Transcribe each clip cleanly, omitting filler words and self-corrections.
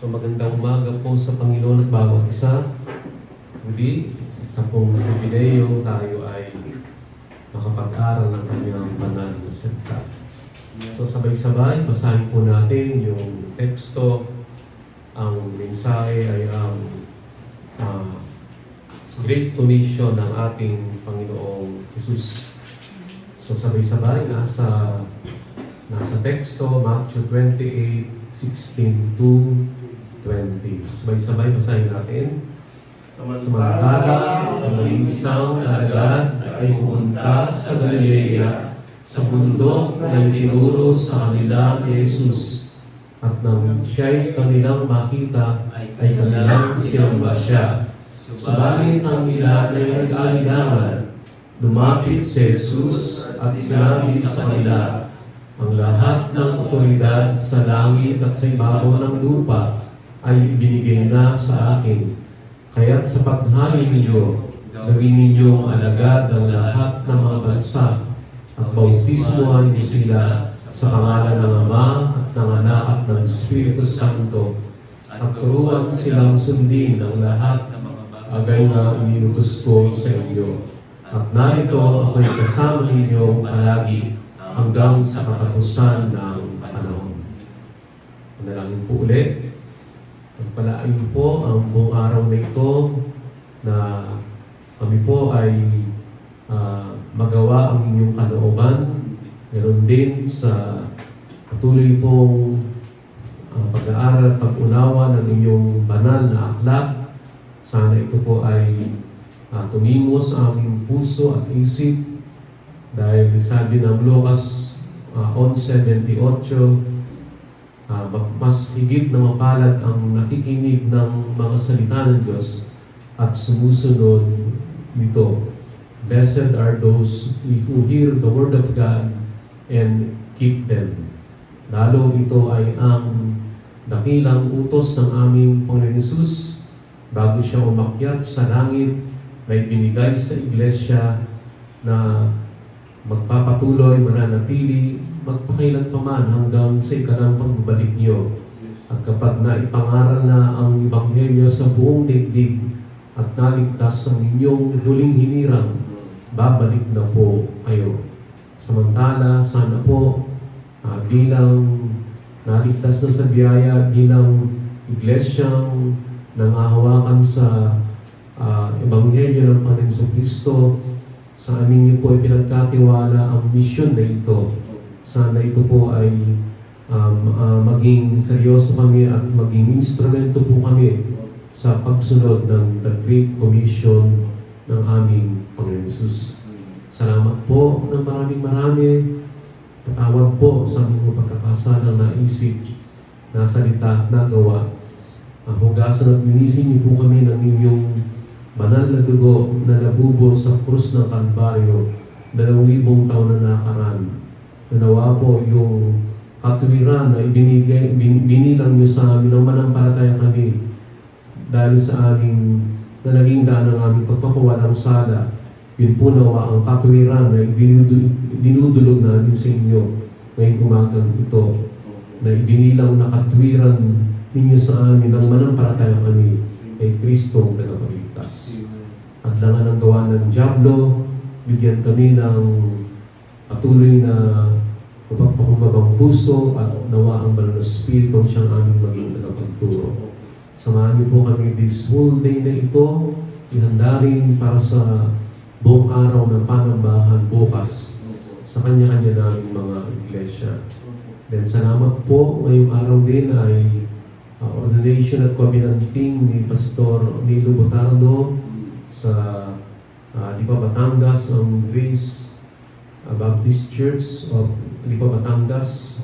So magandang umaga po sa Panginoon at bawat isa. Muli, sa pong pribileyo tayo ay makapag-aral ng kanyang banal na salita. So sabay-sabay, basahin po natin yung teksto. Ang mensahe ay ang Great Commission ng ating Panginoong Jesus. So sabay-sabay, nasa teksto, Matthew 28:16 to 20. Sabay-sabay, basahin natin. Samantala, ang isang alagad ay pumunta sa Galilea, sa bundok na itinuro sa kanila ni Jesus. At nang siya'y kanilang makita, ay kanilang sinamba siya. Subalit ang ilan ay nag-aalilangan. Lumapit si Jesus at sinabi sa kanila, ang lahat ng otoridad sa langit at sa ibabaw ng lupa ay ibinigay na sa akin. Kaya't sa paghari ninyo, gawin ninyong alagad ng lahat ng mga bansa at bautismuhan niyo sila sa pangalan ng Ama at ng Anak at ng Espiritu Santo at turuan silang sundin ang lahat agay na iniutos ko sa inyo. At narito ako'y kasama ninyo palagi hanggang sa katapusan ng panahon. Manalangin po ulit. Pagpalain po ang buong araw na ito na kami po ay magawa ang inyong kalooban. Meron din sa patuloy pong pag-aaral at pag-unawa ng inyong banal na aklat. Sana ito po ay tumimos sa aming puso at isip dahil sabi ng Lucas 11:28, mas higit na mapalad ang nakikinig ng mga salita ng Diyos at sumusunod nito. Blessed are those who hear the word of God and keep them. Lalo ito ay ang dakilang utos ng aming Panginoon Hesus bago siya umakyat sa langit na ibinigay sa iglesia na magpapatuloy, mananatili, magpakailan pa man hanggang sa ikalang pagbabalik niyo. At kapag naipangaral na ang Ebanghelyo sa buong daigdig at naligtas ang inyong huling hinirang, babalik na po kayo. Samantala, sana po bilang naligtas na sa biyaya, bilang iglesyang nangahawakan sa Ebanghelyo ng Panginoong Kristo, sa amin niyo po ay pinagkatiwala ang misyon na ito. Sana ito po ay maging seryoso kami at maging instrumento po kami sa pagsunod ng The Great Commission ng aming Panginoon Jesus. Salamat po ng marami. Patawad po sa aming pagkakasalang naisip, nasalita at nagawa. Hugasan at linisin niyo po kami ng inyong banal na dugo na nabubo sa krus ng Kalbaryo 2,000 taon na nakaraan. Nanawa po yung katuwiran na binilang niyo sa amin ng manampalataya kami dahil sa aming na naging daan ng aming pagpapawalang sala. Yun po nawa ang katuwiran na dinudulog namin sa inyo ngayong umagang ito na ibinilang na katuwiran ninyo sa amin ng manampalataya kami kay Kristo ang tagapagligtas. At langan ang gawa ng dyablo, bigyan kami ng patuloy na mapagpakumbabang puso at nawa ang banal na Espiritu ang siyang aming maging tagapagturo. Samahan niyo po kami this whole day na ito, ihanda rin para sa buong araw ng panambahan bukas sa kanya-kanya naming mga iglesia. Then salamat po ngayong araw din ay ordination at covenanting ni Pastor Nilo Botardo sa Lipa, Batangas, ang Grace Baptist Church of Lipa, Batangas.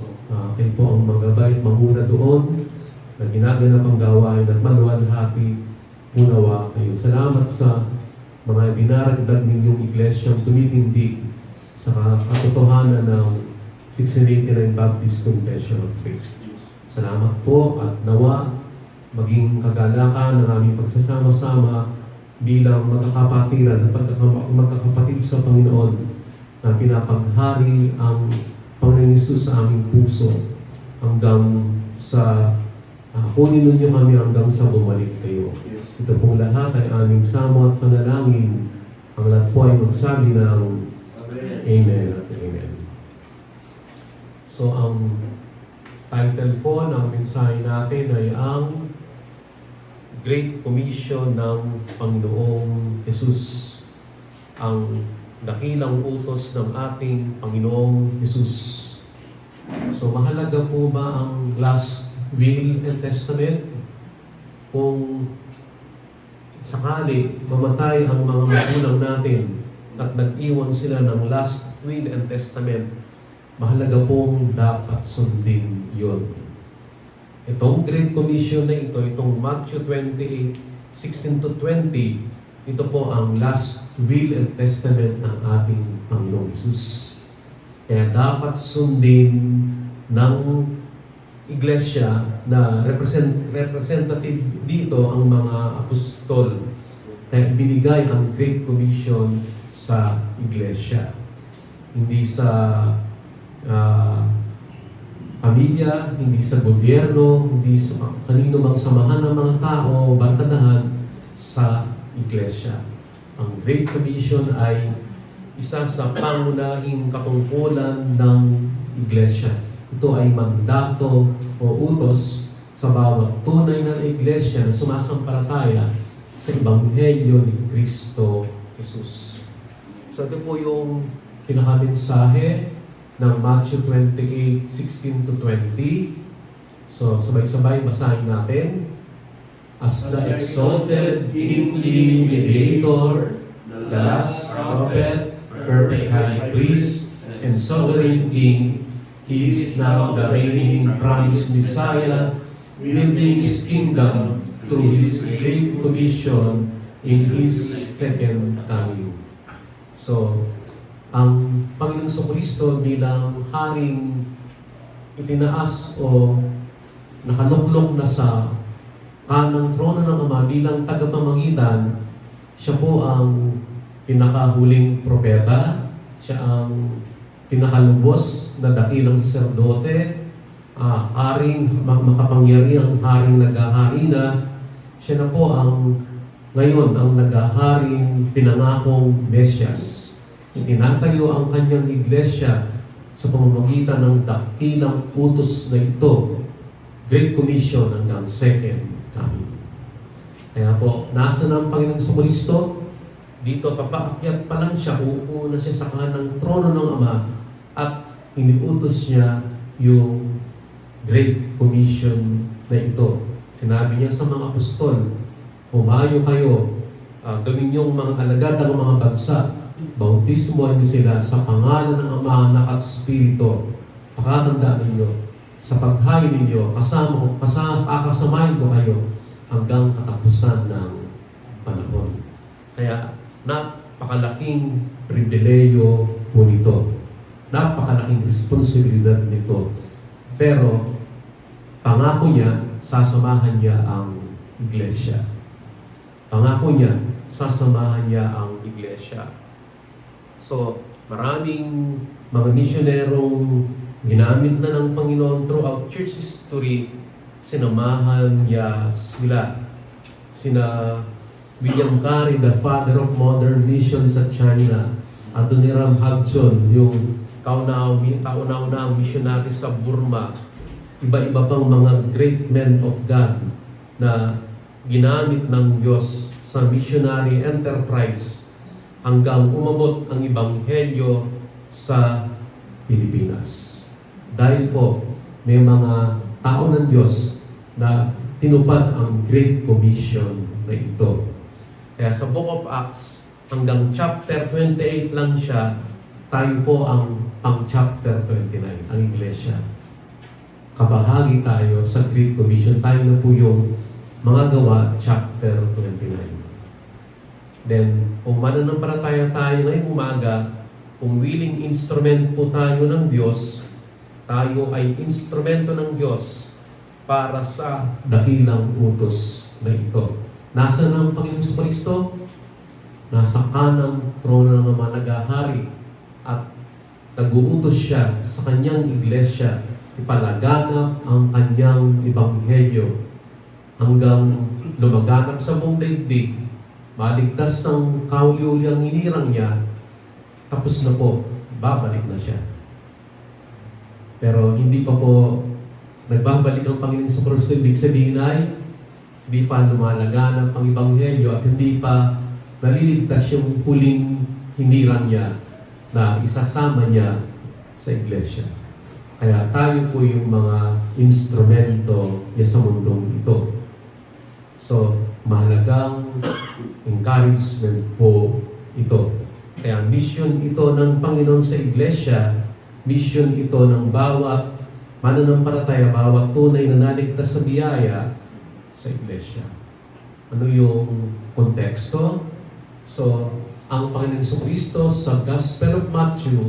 Kayo po ang magabay at mamuna doon na ginaganap ang gawain at maluwalhati punawa kayo. Salamat sa mga dinaragdag ninyong iglesyang tumitindig sa katotohanan ng 1689 Baptist Confession of Faith. Salamat po at nawa maging kagalakan ng aming pagsasama-sama bilang magkakapatiran at magkakapatid sa Panginoon na pinapaghari ang Panginoon Hesus sa aming puso hanggang sa kunin ninyo kami hanggang sa bumalik kayo. Ito pong lahat ay aming samo at panalangin. Ang lahat po ay magsabi ng Amen at Amen. So, ang title po ng mensahe natin ay ang Great Commission ng Panginoong Jesus. Ang dakilang utos ng ating Panginoong Jesus. So, mahalaga po ba ang last will and testament? Kung sakali mamatay ang mga magulang natin at nag-iwan sila ng last will and testament, mahalaga pong dapat sundin yun. Itong Great Commission na ito, itong Matthew 28:16-20, ito po ang last will and testament ng ating Panginoong Hesus. Kaya dapat sundin ng iglesia na representative dito ang mga apostol. Kaya binigay ang Great Commission sa iglesia. Hindi sa pamilya, hindi sa gobyerno, hindi sa kanino mang samahan ng mga tao, barkadahan sa iglesia. Ang Great Commission ay isa sa pangunahing katungkulan ng iglesia. Ito ay mandato o utos sa bawat tunay na iglesia na sumasampalataya sa Ebanghelyo ni Kristo Jesus. So ito po yung pinakamensahe ng Matthew 28:16-20. So sabay-sabay basahin natin. As the exalted kingly mediator, the last prophet, perfect high priest, and sovereign king, He is now the reigning promised Messiah, building His kingdom through His great commission in His second coming. So, ang Panginoong Jesucristo bilang haring itinaas o nakaluklok na sa kanang trono ng Ama bilang tagapamagitan, siya po ang pinakahuling propeta, siya ang pinakalubos na dakilang saserdote, haring makapangyarihang haring naghahari na. Siya na po ang ngayon ang naghaharing pinangakong Mesyas. Itinatayo ang kanyang iglesia sa pamamagitan ng dakilang utos na ito, Great Commission hanggang second coming. Kaya po, nasa ng Panginoong Jesucristo, dito papaakyat pa lang siya, uupo na siya sa kanang trono ng Ama at iniutos niya yung Great Commission na ito. Sinabi niya sa mga apostol, humayo kayo, gawin niyong mga alagad ng mga bansa, bautismoan niyo sila sa pangalan ng Ama, Anak at Espiritu. Pakatandaan ninyo, sa paghayo ninyo, kasamahin ko kayo hanggang katapusan ng panahon. Kaya, napakalaking pribileyo po nito. Napakalaking responsibilidad nito. Pero, pangako niya, sasamahan niya ang iglesia. Pangako niya, sasamahan niya ang iglesia. So, maraming mga misyonerong ginamit na ng Panginoon throughout church history, sinamahan niya sila. Sina William Carey, the father of modern mission sa China, Adoniram Hudson, yung kauna-unahang missionary sa Burma, iba-iba pang mga great men of God na ginamit ng Diyos sa missionary enterprise hanggang umabot ang Ebanghelyo sa Pilipinas. Dahil po, may mga tao ng Diyos na tinupad ang Great Commission na ito. Kaya sa Book of Acts, hanggang chapter 28 lang siya, tayo po ang pang-chapter 29, ang iglesia. Kabahagi tayo sa Great Commission. Tayo na po yung mga gawa, chapter 29. Then, kung mananampalataya tayo ngayong umaga, kung willing instrument po tayo ng Diyos, tayo ay instrumento ng Diyos para sa dakilang utos na ito. Nasa ng Panginoong Jesucristo? Nasa kanang trono ng mga naghahari at nag-uutos siya sa kanyang iglesia ipalaganap ang kanyang ebanghelyo hanggang lumaganap sa buong daigdig, maligtas ang kauli-uliang hinirang niya, tapos na po, babalik na siya. Pero hindi pa po nagbabalik ang Panginoon sa krus. Ibig sabihin ay hindi pa lumalaganap ang Ebanghelyo at hindi pa naliligtas yung huling hinirang niya na isasama niya sa iglesia. Kaya tayo po yung mga instrumento niya sa mundong ito. So, mahalagang encouragement po ito. Kaya mission ito ng Panginoon sa iglesia, mission ito ng bawat mananampalataya, bawat tunay na naligtas sa biyaya sa iglesia. Ano yung konteksto? So, ang Panginoon Kristo sa Gospel of Matthew,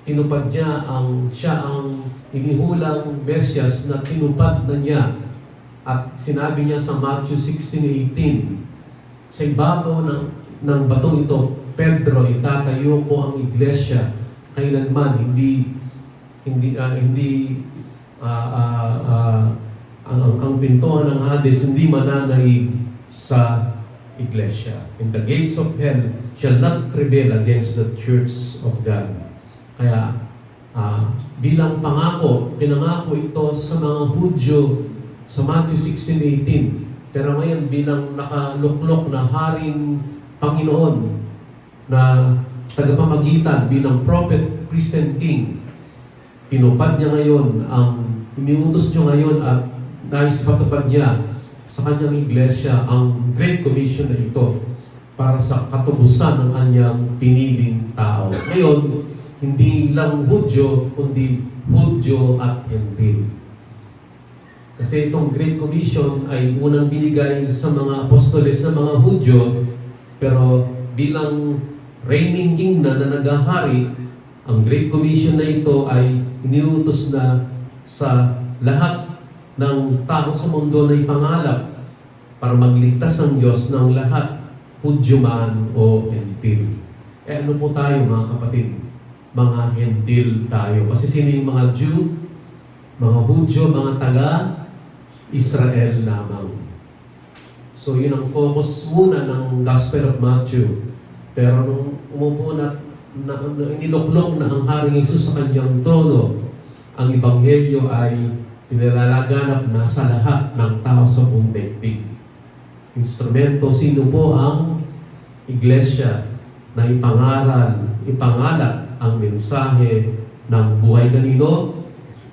tinupad niya siya ang inihulang Mesyas na tinupad na niya. At sinabi niya sa Matthew 16:18, sa ibabaw ng batong ito, Pedro, itatayo ko ang iglesia, kailanman ang pintuan ng Hades hindi mananaig sa iglesia. And the gates of hell shall not prevail against the church of God. Kaya bilang pinangako ito sa mga Hudyo sa Matthew 16:18. Pero ngayon bilang nakaluklok na haring Panginoon na tagapamagitan bilang prophet, priest, and king, tinupad niya ngayon iniutos niyo ngayon at nais patupad niya sa kanyang iglesia ang Great Commission na ito para sa katubusan ng kanyang piniling tao. Ngayon, hindi lang Hudyo, kundi Hudyo at Hentil. Kasi itong Great Commission ay unang binigay sa mga apostoles na mga Hudyo, pero bilang reigning king na naghahari, ang Great Commission na ito ay iniutos na sa lahat ng tao sa mundo na ipangalap para magligtas ang Diyos ng lahat, Hudyo man o Hentil. Ano po tayo mga kapatid? Mga Hentil tayo. Kasi sino yung mga Jew? Mga Hudyo, mga taga-Israel lamang. So yun ang focus muna ng Gospel of Matthew. Pero nung umupo na iniluklok na ang Haring Jesus sa kanyang trono, ang Ebanghelyo ay pinalalaganap na sa lahat ng tao sa buong daigdig. Instrumento, sino po ang iglesia na ipangalat ang mensahe ng buhay kanino?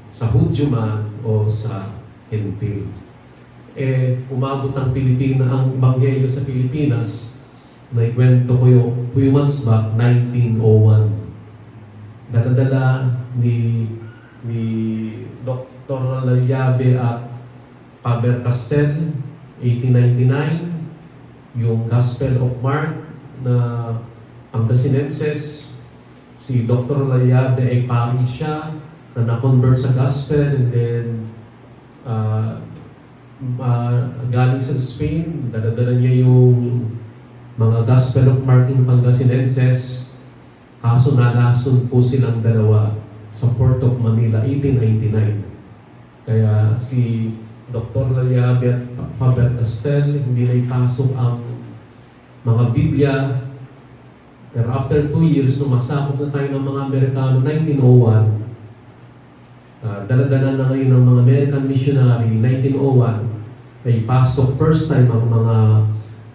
Sa Hudyo man o sa Hentil. Umabot ang Ebanghelyo sa Pilipinas. Naikwento ko yung few months back, 1901. Daladala ni Dr. Lalyabe at Faber-Castell, 1899, yung Gospel of Mark na Pangasinenses. Si Dr. Lalyabe ay pari siya na na-convert sa Gospel, and then galing sa Spain, daladala niya yung mga Gospel of Mark in Pangasinenses. Kaso nalason po silang dalawa sa Port of Manila, 1899. Kaya si Dr. Lalyabe at Faber-Castell hindi na ipasok ang mga Biblia. Pero after 2 years, nung masakop na tayo ng mga Amerikano, 1901, dala-dala na ngayon ng mga American missionary, 1901, na ipasok first time ang mga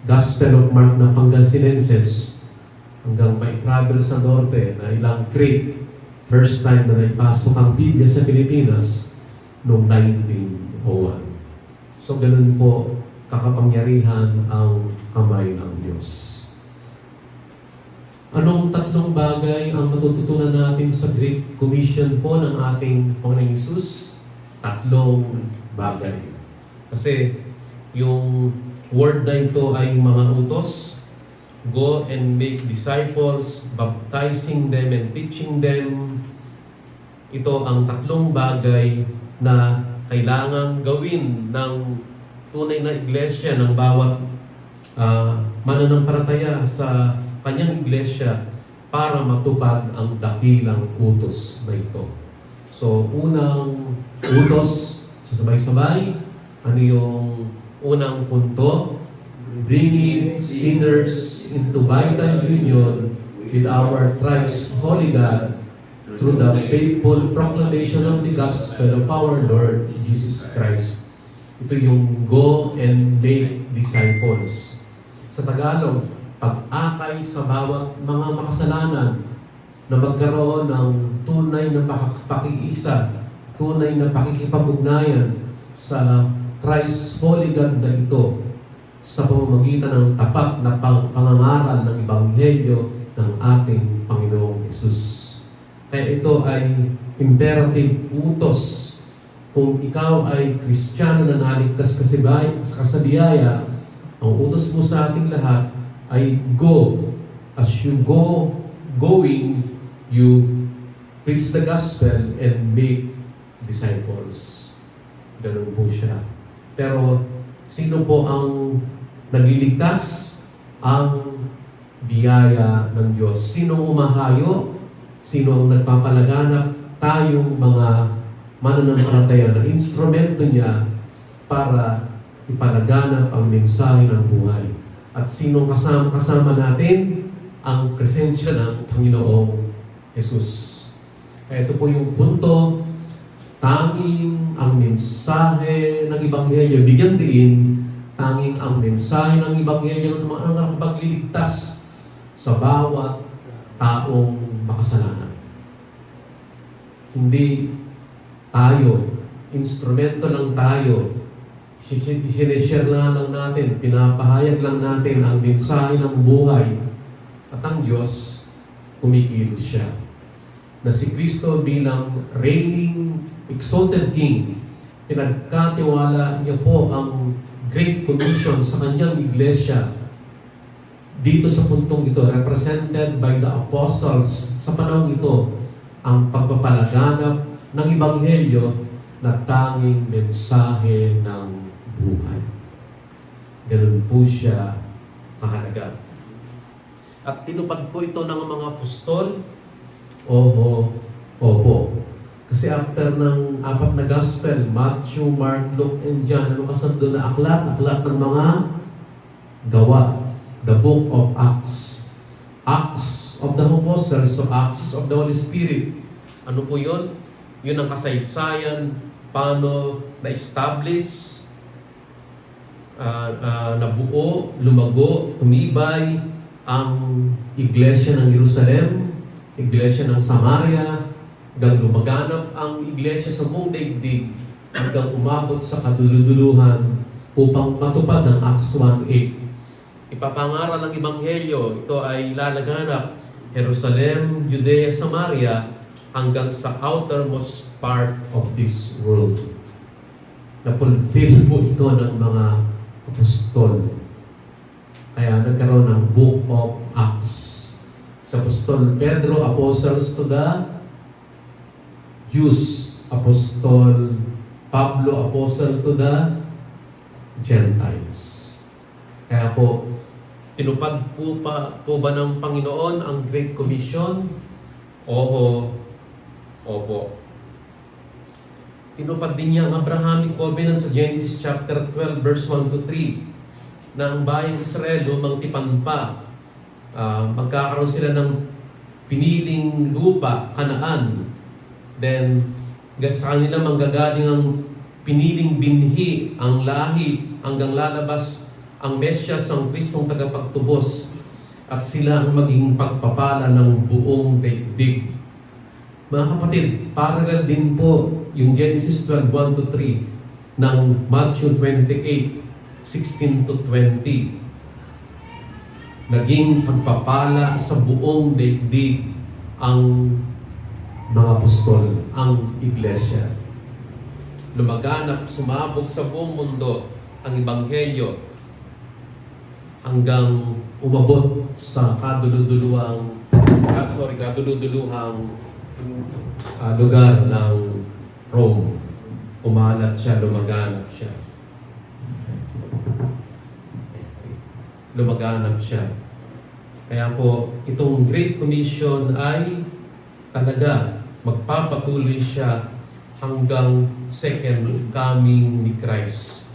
Gospel of Mark na Pangasinenses hanggang mai-travel sa norte na ilang crate. First time na naipasok ang Biblia sa Pilipinas noong 1901. So ganun po kakapangyarihan ang kamay ng Diyos. Anong tatlong bagay ang matututunan natin sa Great Commission po ng ating Panginoong Hesus? Tatlong bagay. Kasi yung word na ito ay mga utos. Go and make disciples, baptizing them and teaching them. Ito ang tatlong bagay na kailangang gawin ng tunay na iglesia, ng bawat mananampalataya sa kanyang iglesia para matupad ang dakilang utos na ito. So, unang utos, sabay-sabay, ano yung Unang punto, bringing sinners into vital union with our thrice holy God through the faithful proclamation of the gospel of our Lord Jesus Christ. Ito yung go and make disciples. Sa Tagalog, pag-akay sa bawat mga makasalanan na magkaroon ng tunay na pakikiisa, tunay na pakikipag-ugnayan sa thrice holy God na ito sa pamamagitan ng tapat na pangangaral ng Ebanghelyo ng ating Panginoong Hesus. Kaya ito ay imperative utos. Kung ikaw ay Kristiyano na naligtas sa biyaya, ang utos mo sa ating lahat ay go. As you going, you preach the gospel and make disciples. Ganun po siya. Pero sino po ang nagliligtas? Ang biyaya ng Diyos. Sino umahayo? Sino ang nagpapalaganap? Tayong mga mananampalataya na instrumento niya para ipalaganap ang mensahe ng buhay. At sinong kasama natin? Ang presensya ng Panginoong Hesus. Kaya ito po yung punto, tanging ang mensahe ng Ebanghelyo, bigyan din, tanging ang mensahe ng Ebanghelyo ang nakapagliligtas sa bawat taong makasalanan. Hindi tayo, instrumento lang tayo, isineshare lang natin, pinapahayag lang natin ang mensahe ng buhay at ang Diyos, kumikilos siya. Na si Kristo bilang reigning, exalted King, pinagkatiwala niya po ang Great Commission sa kanyang iglesia dito sa puntong ito, represented by the apostles sa panahon ito, ang pagpapalaganap ng Ebanghelyo na tanging mensahe ng buhay. Ganun po siya kahalaga. At tinupad po ito ng mga apostol, opo. Kasi after ng apat na gospel, Matthew, Mark, Luke, and John, ano kasando na aklat? Aklat ng mga gawa. The book of Acts. Acts of the Apostles, so Acts of the Holy Spirit. Ano po yun? Yun ang kasaysayan, paano na-establish, nabuo, lumago, tumibay ang Iglesia ng Jerusalem, Iglesia ng Samaria, hanggang lumaganap ang Iglesia sa buong daigdig, hanggang umabot sa kaduluduluhan upang matupad ng Acts 1:8. Ipapangaral ng Ebanghelyo, ito ay lalaganap Jerusalem, Judea, Samaria, hanggang sa outermost part of this world. Na-fulfill po ito ng mga apostol. Kaya nagkaroon ng Book of Acts. Sa Apostol Pedro, Apostles to the Jews. Apostol Pablo, Apostle to the Gentiles. Kaya po, tinupad po ba ng Panginoon ang Great Commission? Opo. Tinupad din niya ang Abrahamic Covenant sa Genesis chapter 12, verse 1-3, na ang bayang Israel lumang tipan pa. Magkakaroon sila ng piniling lupa, Kanaan. Then, sa kanila manggagaling ang piniling binhi, ang lahi, hanggang lalabas ang Mesyas, ang Kristong tagapagtubos, at sila ang maging pagpapala ng buong daigdig. Mga kapatid, parallel din po yung Genesis 12:1-3 ng Matthew 28:16-20. Naging pagpapala sa buong daigdig ang mga apostol, ang iglesia. Lumaganap, sumabog sa buong mundo ang Ebanghelyo hanggang umabot sa kaduluduluhang lugar ng Rome. Umalat siya, lumaganap siya. Kaya po, itong Great Commission ay talaga magpapatuloy siya hanggang second coming ni Christ.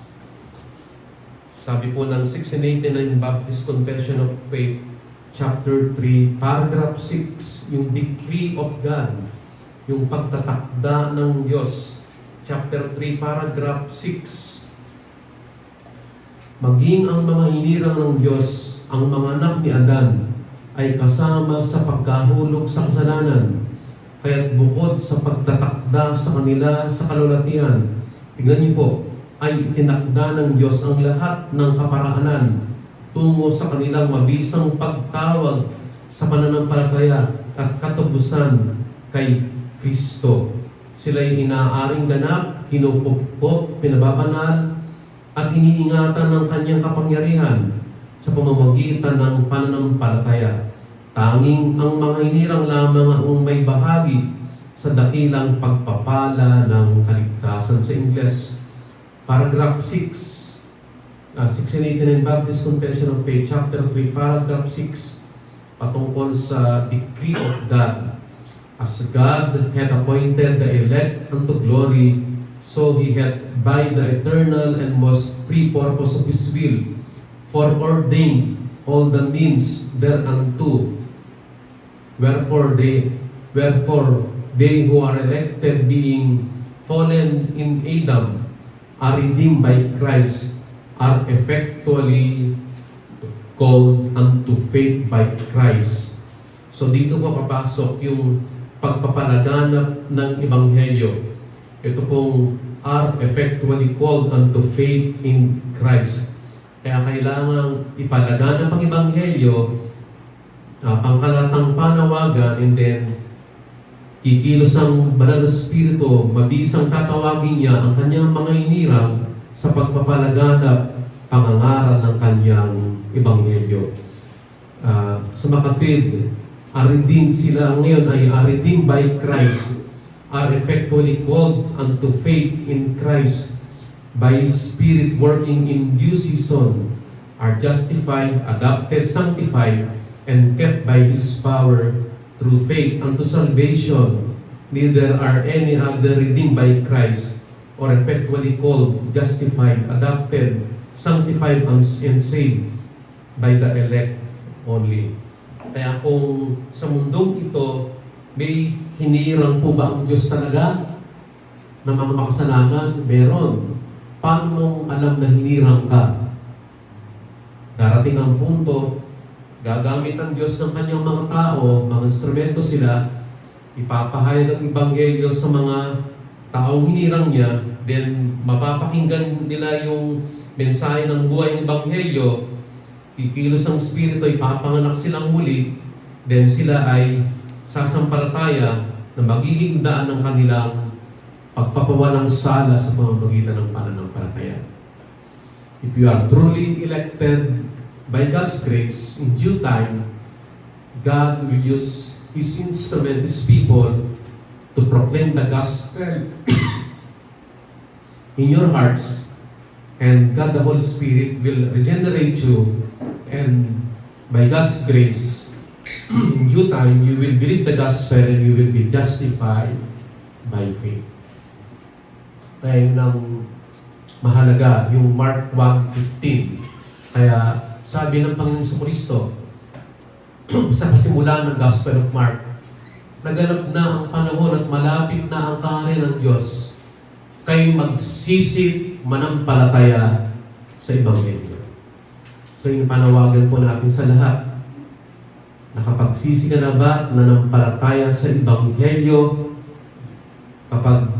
Sabi po ng 1689 Baptist Confession of Faith, Chapter 3, Paragraph 6, yung decree of God, yung pagtatakda ng Diyos. Chapter 3, Paragraph 6. Maging ang mga hinirang ng Diyos, ang mga anak ni Adan, ay kasama sa pagkahulog sa kasalanan. Kaya't bukod sa pagtatakda sa kanila sa kalulatian, tingnan niyo po, ay tinakda ng Diyos ang lahat ng kaparaanan tungo sa kanilang mabisang pagtawag sa pananampalataya at katubusan kay Kristo. Sila'y inaaring ganap, kinupukpok, pinababanal, at iniingatan ng kanyang kapangyarihan sa pamamagitan ng pananampalataya. Tanging ang mga hinirang lamang ang may bahagi sa dakilang pagpapala ng kaligtasan. Sa Ingles, Paragraph 6, 1689 Baptist Confession of Faith, Chapter 3, Paragraph 6, patungkol sa decree of God. As God hath appointed the elect unto glory, so He hath by the eternal and most free purpose of His will foreordained all the means thereunto. Wherefore they who are elected, being fallen in Adam, are redeemed by Christ, are effectually called unto faith by Christ. So dito po papasok yung pagpapalaganap ng Ebanghelyo. Ito pong are effectually called unto faith in Christ. Kaya kailangang ipalaganap ang Ebanghelyo, pangkalatang panawagan, and then kikilos ang Banal na Espiritu, mabisang tatawagin niya ang kanyang mga hinirang sa pagpapalaganap, pangangaral ng kanyang Ebanghelyo. Sa makatwid, are redeemed sila ngayon ay are redeemed by Christ, are effectually called unto faith in Christ, by His Spirit working in due season, are justified, adopted, sanctified, and kept by His power through faith unto salvation. Neither are any other redeemed by Christ, or effectually called, justified, adopted, sanctified, and saved by the elect only. Kaya kung sa mundong ito, may hinirang po ba ang Diyos talaga na mga makasalanan? Meron. Paano mong alam na hinirang ka? Darating ang punto, gagamit ang Diyos ng kanyang mga tao, mga instrumento sila, ipapahayag ang Ebanghelyo sa mga taong hinirang niya, then mapapakinggan nila yung mensahe ng buhay ng Ebanghelyo, ikilos ang Espiritu, ipapanganak silang muli, then sila ay sasampalataya na magiging daan ng kanilang pagpapawalang sala sa pamamagitan ng pananampalataya. If you are truly elected by God's grace, in due time, God will use His instrument, His people, to proclaim the gospel in your hearts, and God the Holy Spirit will regenerate you, and by God's grace, in due time, you will believe the gospel and you will be justified by faith. Kaya yun ang mahalaga, yung Mark 1:15. Kaya sabi ng Panginoon Kristo sa pasimulan ng Gospel of Mark, naganap na ang panahon at malapit na ang kaharian ng Diyos. Kayo magsisit manampalataya sa Ebanghelyo. So yung panawagan po natin sa lahat, nakapagsisi ka na ba na nanampalataya sa Ebanghelyo? Kapag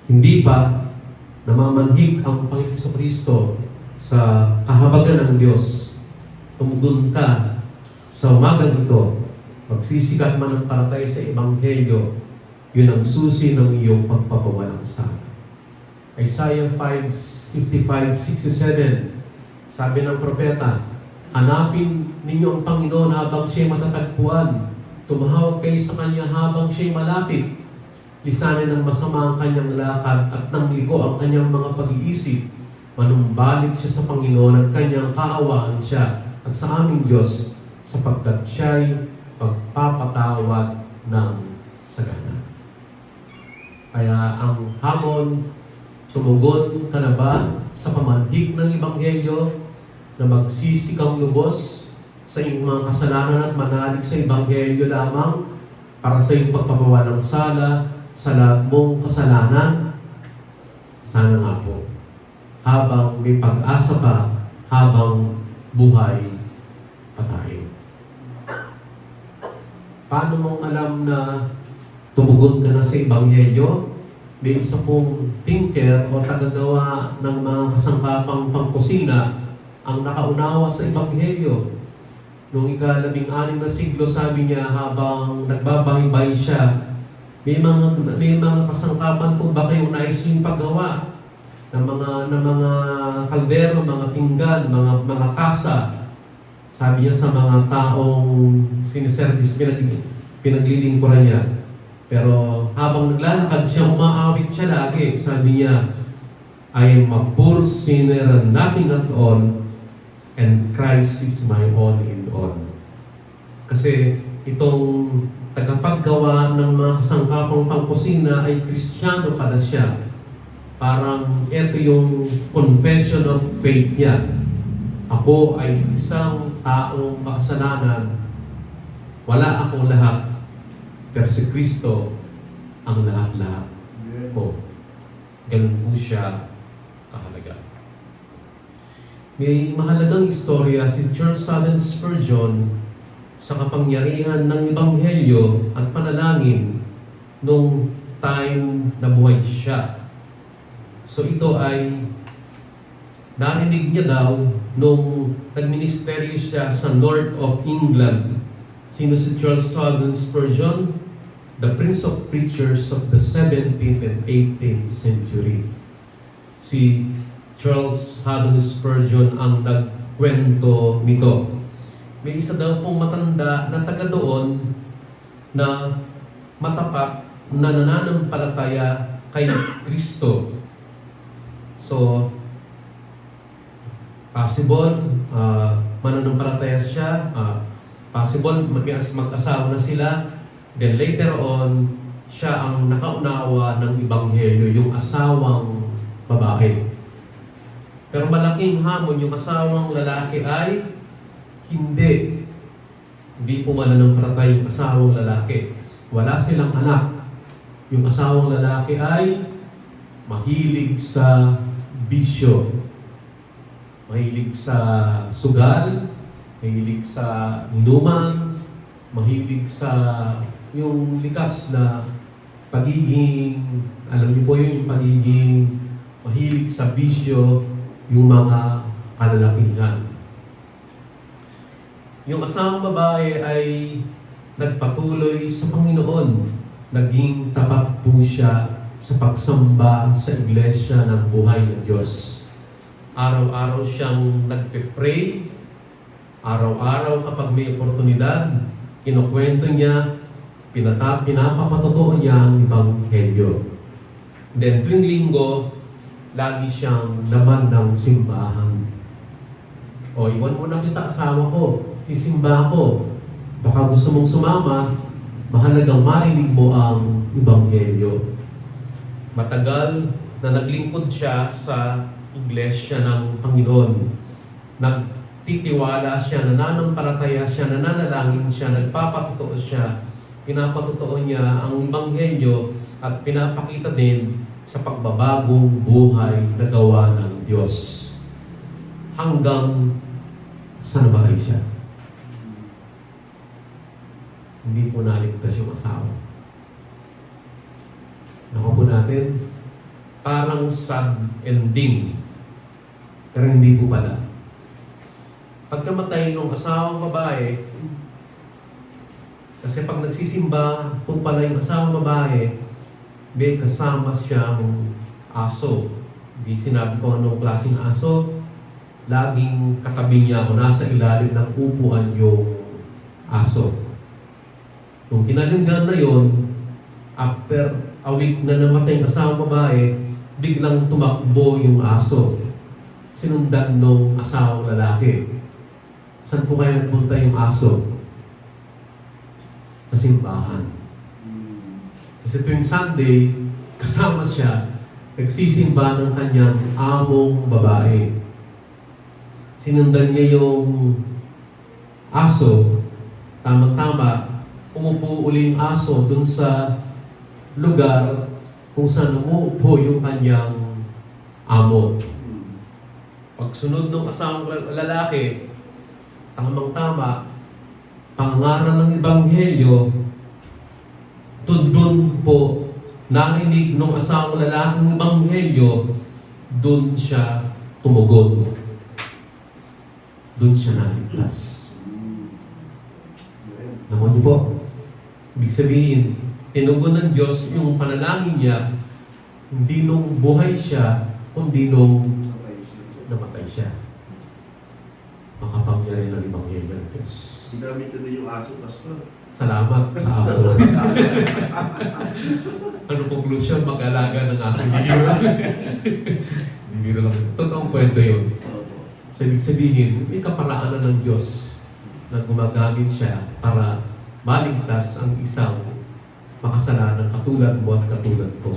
hindi pa, namamanhik ang Panginoon Kristo sa kahabagan ng Diyos, tumugon ka sa umagang ito, magsisikat man ang paratay sa Ebanghelyo, yun ang susi ng iyong pagpapawalang sala. Isaiah 5:55-67, sabi ng propeta, hanapin ninyo ang Panginoon habang siya'y matatagpuan, tumahawag kayo sa Kanya habang siya'y malapit, lisanin ng masama ang kanyang lakad at nang liko ang kanyang mga pag-iisip, manumbalik siya sa Panginoon at kanyang kaawaan siya at sa aming Diyos, sapagkat siya'y pagpapatawad ng sagana. Kaya ang hamon, tumugon ka na ba sa pamanhik ng Ebanghelyo na magsisi kang lubos sa iyong mga kasalanan at manalig sa Ebanghelyo lamang para sa iyong pagpapawalang sala sa lahat mong kasalanan? Sana nga po. Habang may pag-asa pa, habang buhay pa tayo. Paano mong alam na tumugon ka na sa Ebanghelyo? May isa pong thinker o tagagawa ng mga kasangkapang pangkusina ang nakaunawa sa Ebanghelyo. Noong ika-16 na siglo, sabi niya, habang nagbabahay-bahay siya, may mga kasangkapan po ba kayong nais niyong paggawa ng mga kaldero, mga pinggan, mga kasa? Sabi niya sa mga taong siniservice, pinaglilingkuran niya. Pero habang naglalakad siya, umaawit siya lagi. Sabi niya, I am a poor sinner and nothing at all, and Christ is my all in all. Kasi itong tagapaggawa ng mga kasangkapang pangkusina ay Kristiyano pala siya. Parang ito yung confession of faith niya. Ako ay isang taong makasalanan. Wala akong lahat. Pero si Kristo ang lahat-lahat ko. Ganun po siya kahalaga. May mahalagang istorya si Charles Haddon Spurgeon sa kapangyarihan ng Ebanghelyo at panalangin nung time na buhay siya. So ito ay narinig niya daw nung nagministeryo siya sa North of England. Sino si Charles Haddon Spurgeon? The Prince of Preachers of the 17th and 18th century. Si Charles Haddon Spurgeon ang nagkwento nito. May isa daw pong matanda na taga doon na matapat na nananampalataya kay Kristo. So, possible, mananampalataya siya, possible, mag-asawa na sila, then later on, siya ang nakaunawa ng Ebanghelyo, yung asawang babae. Pero malaking hamon, yung asawang lalaki ay hindi po mananampalataya yung asawang lalaki. Wala silang anak. Yung asawang lalaki ay mahilig sa bisyo. Mahilig sa sugal, mahilig sa inuman, mahilig sa yung likas na pagiging, alam niyo po yun, yung pagiging mahilig sa bisyo, yung mga kalalakihan. Yung asawang babae ay nagpatuloy sa Panginoon. Naging tapat po siya sa pagsamba sa iglesia ng buhay ng Diyos. Araw-araw siyang nagpe-pray. Araw-araw kapag may oportunidad, kinukwento niya, pinapapatotoo niya ang Ebanghelyo. Then tuwing linggo, lagi siyang laman ng simbahan. O, iwan mo na kita, asawa ko, sisimba ako. Baka gusto mong sumama, mahalagang marinig mo ang Ebanghelyo. Matagal na naglingkod siya sa iglesia ng Panginoon. Nagtitiwala siya, nananampalataya siya, nananalangin siya, nagpapatotoo siya. Pinapatotoo niya ang Ebanghelyo at pinapakita din sa pagbabagong buhay na gawa ng Diyos. Hanggang sa nabahay siya. Hindi po naligtas yung asawa. Naku po natin, parang sad ending. Pero hindi po pala. Pagkamatay ng asawang babae, kasi pag nagsisimba po pala yung asawang babae, may kasama siyang aso. Hindi sinabi ko anong klaseng aso. Laging katabi niya o nasa ilalim ng upuan yung aso. Nung kinalinggan na yon, after a week na namatay ang asawang babae, biglang tumakbo yung aso. Sinundan nung asawang lalaki. Saan po kaya nagpunta yung aso? Sa simbahan. Kasi tuwing Sunday, kasama siya nagsisimba ng kanyang among babae. Sinundan niya yung aso, tamang-tama, umupo uli yung aso dun sa lugar kung saan umupo yung kanyang amo. Pagsunod ng asawang lalaki, tamang-tama, pangaral ng Ebanghelyo, doon po narinig ng asawang lalaking Ebanghelyo, doon siya tumugon. Doon siya naligtas. Naku niyo po, ibig sabihin, tinugon ng Diyos yung panalangin niya, hindi nung buhay siya, kundi nung namatay siya. Makapangyari ng Ebanghelyo ng Diyos. Ginamit na yung aso, Pastor. Salamat sa aso. Ano conclusion? Mag-alaga ng aso. Hindi lang. Totoong kwento yun. So, ibig sabihin, may kaparaanan ng Diyos na gumagamit siya para maligtas ang isang makasalanan katulad mo at katulad ko.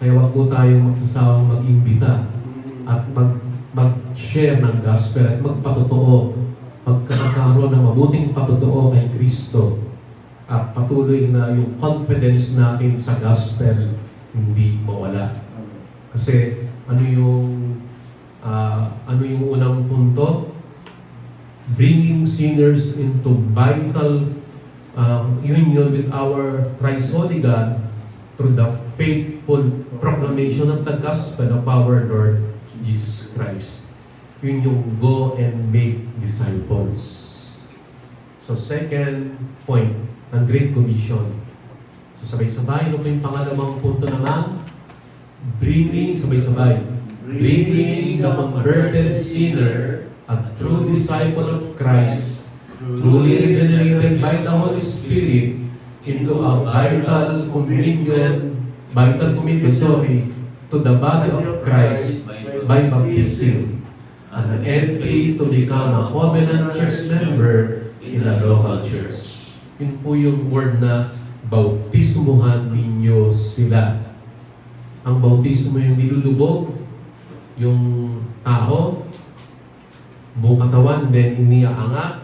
Kaya wag po tayong magsasawang mag-imbita at mag-share ng gospel at magpatotoo, magkakaroon ng mabuting patotoo kay Kristo at patuloy na yung confidence natin sa gospel hindi mawala. Kasi ano yung unang punto? Bringing sinners into vital union with our thrice holy God through the faithful proclamation of the gospel of our Lord Jesus Christ. Yun yung go and make disciples. So second point, ang Great Commission. So sabay-sabay, ano po yung pangalawang punto naman? Bringing the converted sinner, a true disciple of Christ, truly regenerated by the Holy Spirit, into a vital communion, to the body of Christ by baptism, and an entry to become a covenant church member in a local church. Yun po yung word na bautismuhan ninyo sila. Ang bautismo yung nilulubog, yung tao, buong katawan, then iniaangat.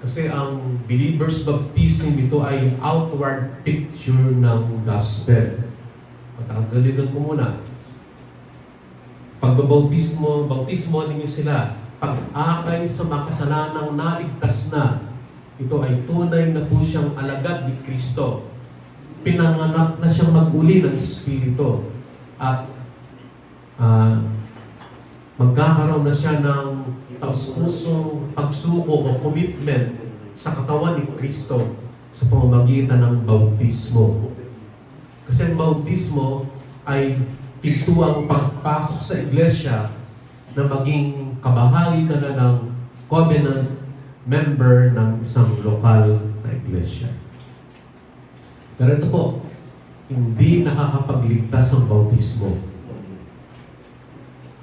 Kasi ang believer's baptism, ito ay outward picture ng gospel. Patagaligan ko muna. Pagbabautismo ninyo sila, pag-akay sa makasalanang naligtas na, ito ay tunay na po siyang alagad ni Kristo. Pinanganak na siyang mag-uli ng Espiritu. At magkakaroon na siya ng taus-pusong pagsuko o commitment sa katawan ni Kristo sa pamamagitan ng bautismo. Kasi ang bautismo ay pintuang pagpasok sa iglesia na maging kabahagi ka na ng covenant member ng isang lokal na iglesia. Pero ito po, hindi nakakapagligtas ang bautismo.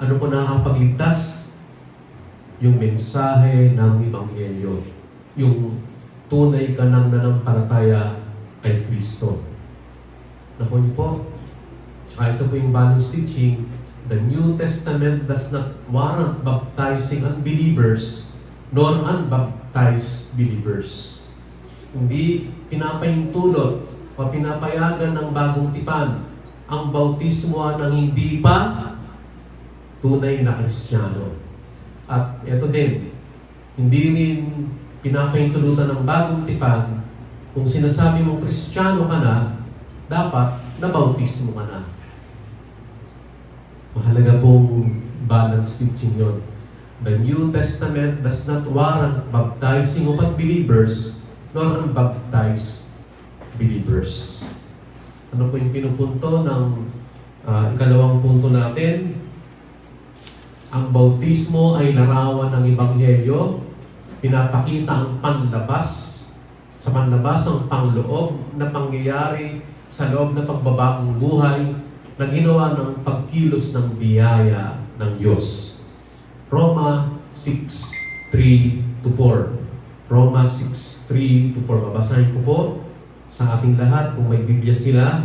Ano po nakakapagligtas? Yung mensahe ng Ebanghelyo. Yung tunay ka ng nanampalataya kay Kristo. Naku niyo po, tsaka ito po yung balance teaching, the New Testament does not warrant baptizing unbelievers nor unbaptized believers. Hindi pinapahintulot o pinapayagan ng bagong tipan ang bautismo ng hindi pa tunay na Kristiyano. At ito din, hindi rin pinapahintulutan ng bagong tipan kung sinasabi mong Kristiyano ka na, dapat nabautismo ka na. Mahalaga pong balance teaching yun. The New Testament does not warrant baptizing of unbelievers nor unbaptized believers. Ano po yung pinupunto ng ikalawang punto natin? Ang bautismo ay larawan ng Ebanghelyo. Pinapakita ang panlabas. Sa panlabas ang pangloob na pangyayari sa loob ng pagbabagong buhay na ginawa ng pagkilos ng biyaya ng Diyos. Roma 6:3-4. Roma 6:3-4. Babasahin ko po sa ating lahat. Kung may Biblia sila,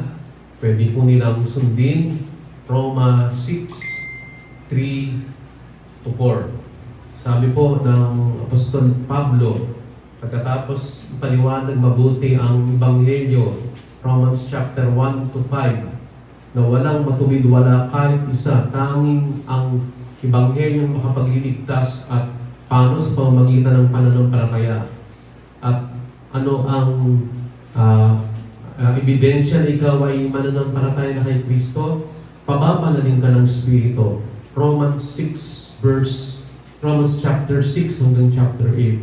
pwede po nilang sundin. Roma 6:3 to 4. Sabi po ng Apostol Pablo, pagkatapos ipaliwanag mabuti ang Ebanghelyo, Romans chapter 1 to 5, na walang matuwid, wala kahit isa, tanging ang Ebanghelyong makapagliligtas at paano sa pamamagitan ng pananampalataya. At ano ang ebidensya na ikaw ay mananampalataya na kay Kristo? Pababanalin ka ng Espiritu. Romans chapter 6 hanggang chapter 8.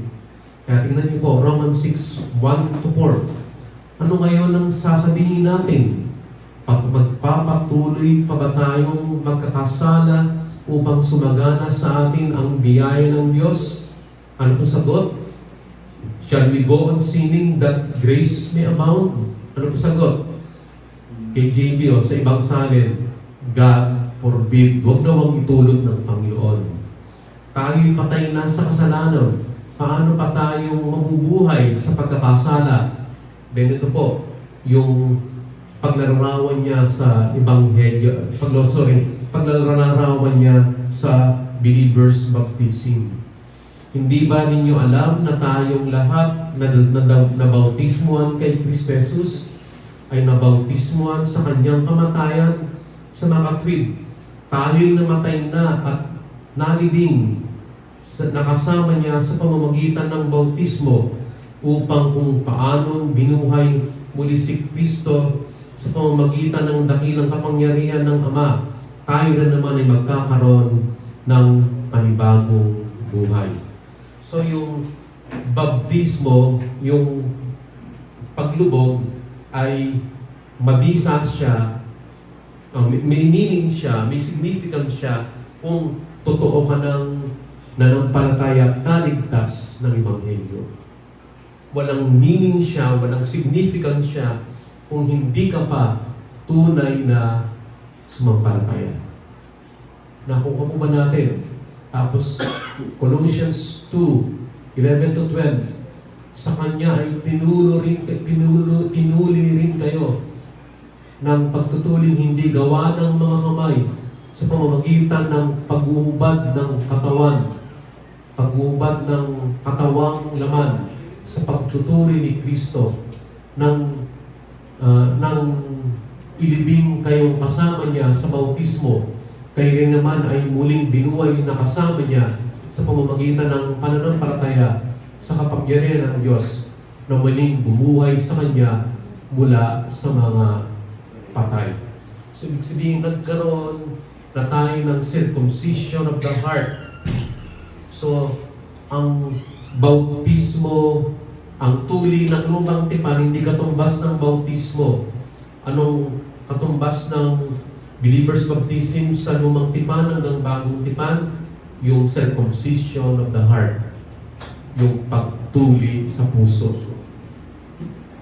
Kaya tingnan niyo po, Romans 6:1 to 4. Ano ngayon ang sasabihin natin? Magpapatuloy pa ba tayong magkakasala upang sumagana sa atin ang biyaya ng Diyos? Ano po sagot? Shall we go on sinning that grace may abound? Ano po sagot? KJV o sa ibang salin, God forbid. Huwag na huwag itulot ng Panginoon. Tayo'y patay na sa kasalanan. Paano pa tayong mabubuhay sa pagkakasala? Ganito po, yung paglalarawan niya sa Ebanghelyo, paglalarawan niya sa believers baptism. Hindi ba ninyo alam na tayong lahat na bautismuhan kay Kristo Jesus ay nabautismuhan sa kanyang kamatayan sa makatwid? Tayo'y namatay na at nalibing, nakasama niya sa pamamagitan ng bautismo upang kung paano binuhay muli si Kristo sa pamamagitan ng dakilang kapangyarihan ng Ama, tayo rin naman ay magkakaroon ng panibagong buhay. So yung baptismo, yung paglubog ay mabisa siya, may meaning siya, may significance siya kung totoo ka ng nanampalataya at naligtas ng Ebanghelyo. Walang meaning siya, walang significance siya kung hindi ka pa tunay na sumampalataya. Nakuha po ba natin? Tapos, Colossians 2:11 to 12, sa Kanya ay tinuli rin kayo ng pagtutuling hindi gawa ng mga kamay sa pamamagitan ng pag-uubad ng katawan, pag-uubad ng katawang laman sa pagtuturi ni Kristo ng ilibing kayong kasama niya sa bautismo, kayo rin naman ay muling binuhay na kasama niya sa pamamagitan ng pananampalataya sa kapangyarihan ng Diyos na muling bumuhay sa Kanya mula sa mga patay. So, ibig sabihin, nagkaroon na tayo ng circumcision of the heart. So, ang bautismo, ang tuli ng lumang tipan, hindi katumbas ng bautismo. Anong katumbas ng believers baptism sa lumang tipan hanggang bagong tipan? Yung circumcision of the heart. Yung pagtuli sa puso.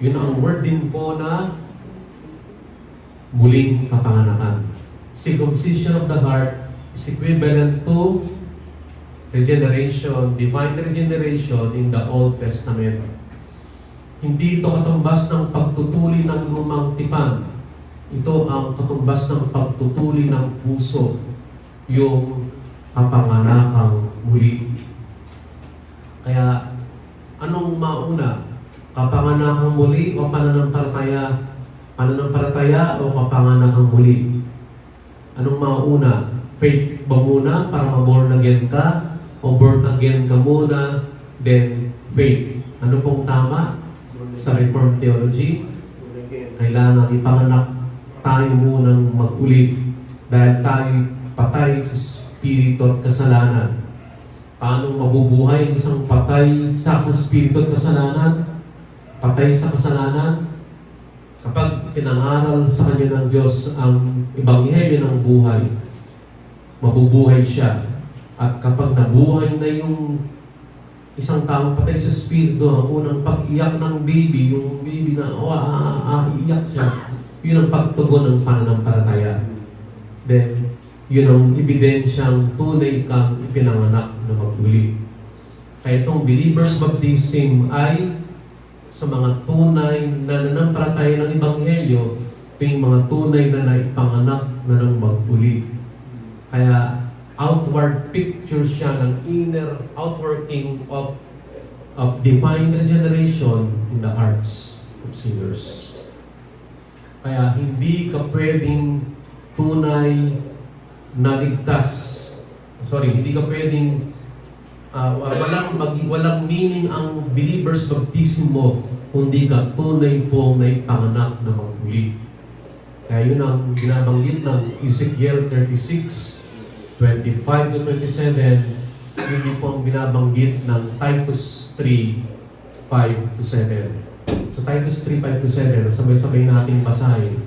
Yun ang word din po na muling kapanganakan. Circumcision of the heart is equivalent to regeneration, divine regeneration in the Old Testament. Hindi ito katumbas ng pagtutuli ng lumang tipan. Ito ang katumbas ng pagtutuli ng puso, yung kapanganakang muli. Kaya, anong mauna? Kapanganakang muli o pananampalataya? Pananampalataya o kapanganakang muli? Anong mauna? Faith ba muna para ma-born again ka? O born again ka muna, then faith? Ano pong tama? Sa Reformed Theology, kailangan ipanganak tayo munang mag-uli dahil tayo patay sa spirito at kasalanan. Paano mabubuhay ang isang patay sa spirito at kasalanan? Patay sa kasalanan? Kapag pinangaral sa kanya ng Diyos ang Ebanghelyo ng buhay, mabubuhay siya. At kapag nabuhay na yung isang taong patay sa spirito, ang unang pag-iyak ng baby, yung baby na iiyak siya, yun ang pagtugon ng pananampalataya. Then, yun ang ebidensyang tunay kang ipinanganak na mag-uli. Kaya itong believers baptism ay sa mga tunay na nanampalataya ng Ebanghelyo, ito yung mga tunay na naipanganak na ng mag-uli. Kaya outward picture siya ng inner outworking of divine regeneration in the hearts of sinners. Kaya hindi ka pwedeng tunay na ligtas. Hindi ka pwedeng walang meaning ang believer's baptism mo kundi ka tunay pong naipanganak na mag-uli. Kaya yun ang binabanggit ng Ezekiel 36:25 to 27, hindi po ang binabanggit ng Titus 3:5 to 7. So Titus 3:5 to 7, sabay-sabay nating basahin.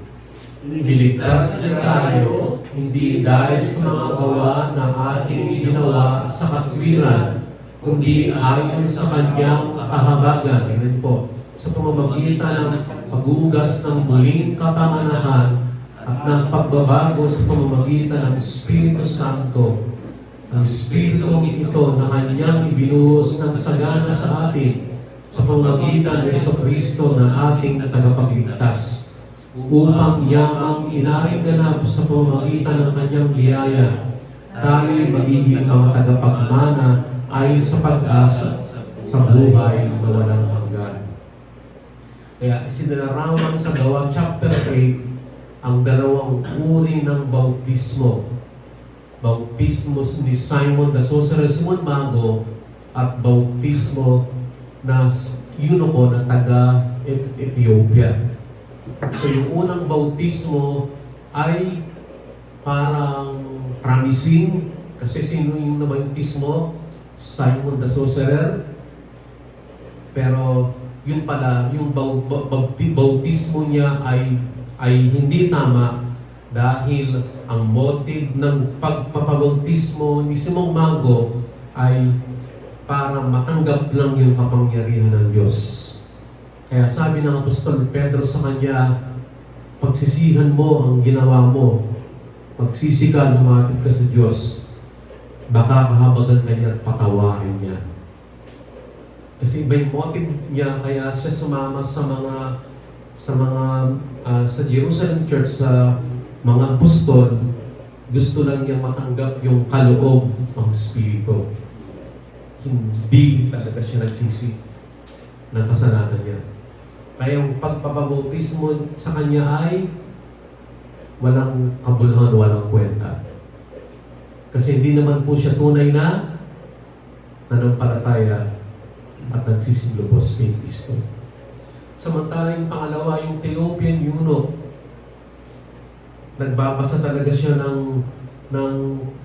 Niligtas niya tayo, hindi dahil sa mga gawa na ating ginawa sa katwiran, kundi ayon sa kanyang kahabagan. Tingnan po, sa pamamagitan ng pag-uugas ng muling kapanganakan at ng pagbabago sa pamamagitan ng Espiritu Santo. Ang Espiritong ito na kanyang ibinuhos ng sagana sa atin sa pamamagitan ng Jesucristo na ating tagapagligtas, upang yamang inaring ganap sa pamamagitan ng kanyang biyaya, tayo'y magiging mga tagapagmana ayon sa pag-asa sa buhay na walang hanggan. Kaya sinilarawan sa Gawa chapter 8 ang dalawang uri ng bautismo. Bautismo ni Simon the Sorcerer, Simon Mago, at bautismo na eunuko na taga Ethiopia. So yung unang bautismo ay parang promising, kasi sino yung nabautismo? Simon the Sorcerer. Pero yun pala, yung bautismo niya ay hindi tama dahil ang motive ng pagpapabautismo ni Simon Mago ay para matanggap lang yung kapangyarihan ng Diyos. Kaya sabi ng Apostol Pedro sa kanya, pagsisihan mo ang ginawa mo, magsisi ka, lumapit ka sa Diyos, baka kahabagan ka niya at patawarin niya. Kasi iba yung motive niya, kaya siya sumama sa Jerusalem Church, sa mga apostol, gusto lang niya matanggap yung kaloob ng Espiritu. Hindi talaga siya nagsisi ng kasalanan niya. Kaya yung pagpapabautismo sa kanya ay walang kabuluhan, walang kwenta. Kasi hindi naman po siya tunay na nanampalataya at nagsisilubos kay Kristo. Samantala yung pangalawa, yung Ethiopian eunuch, nagbabasa talaga siya ng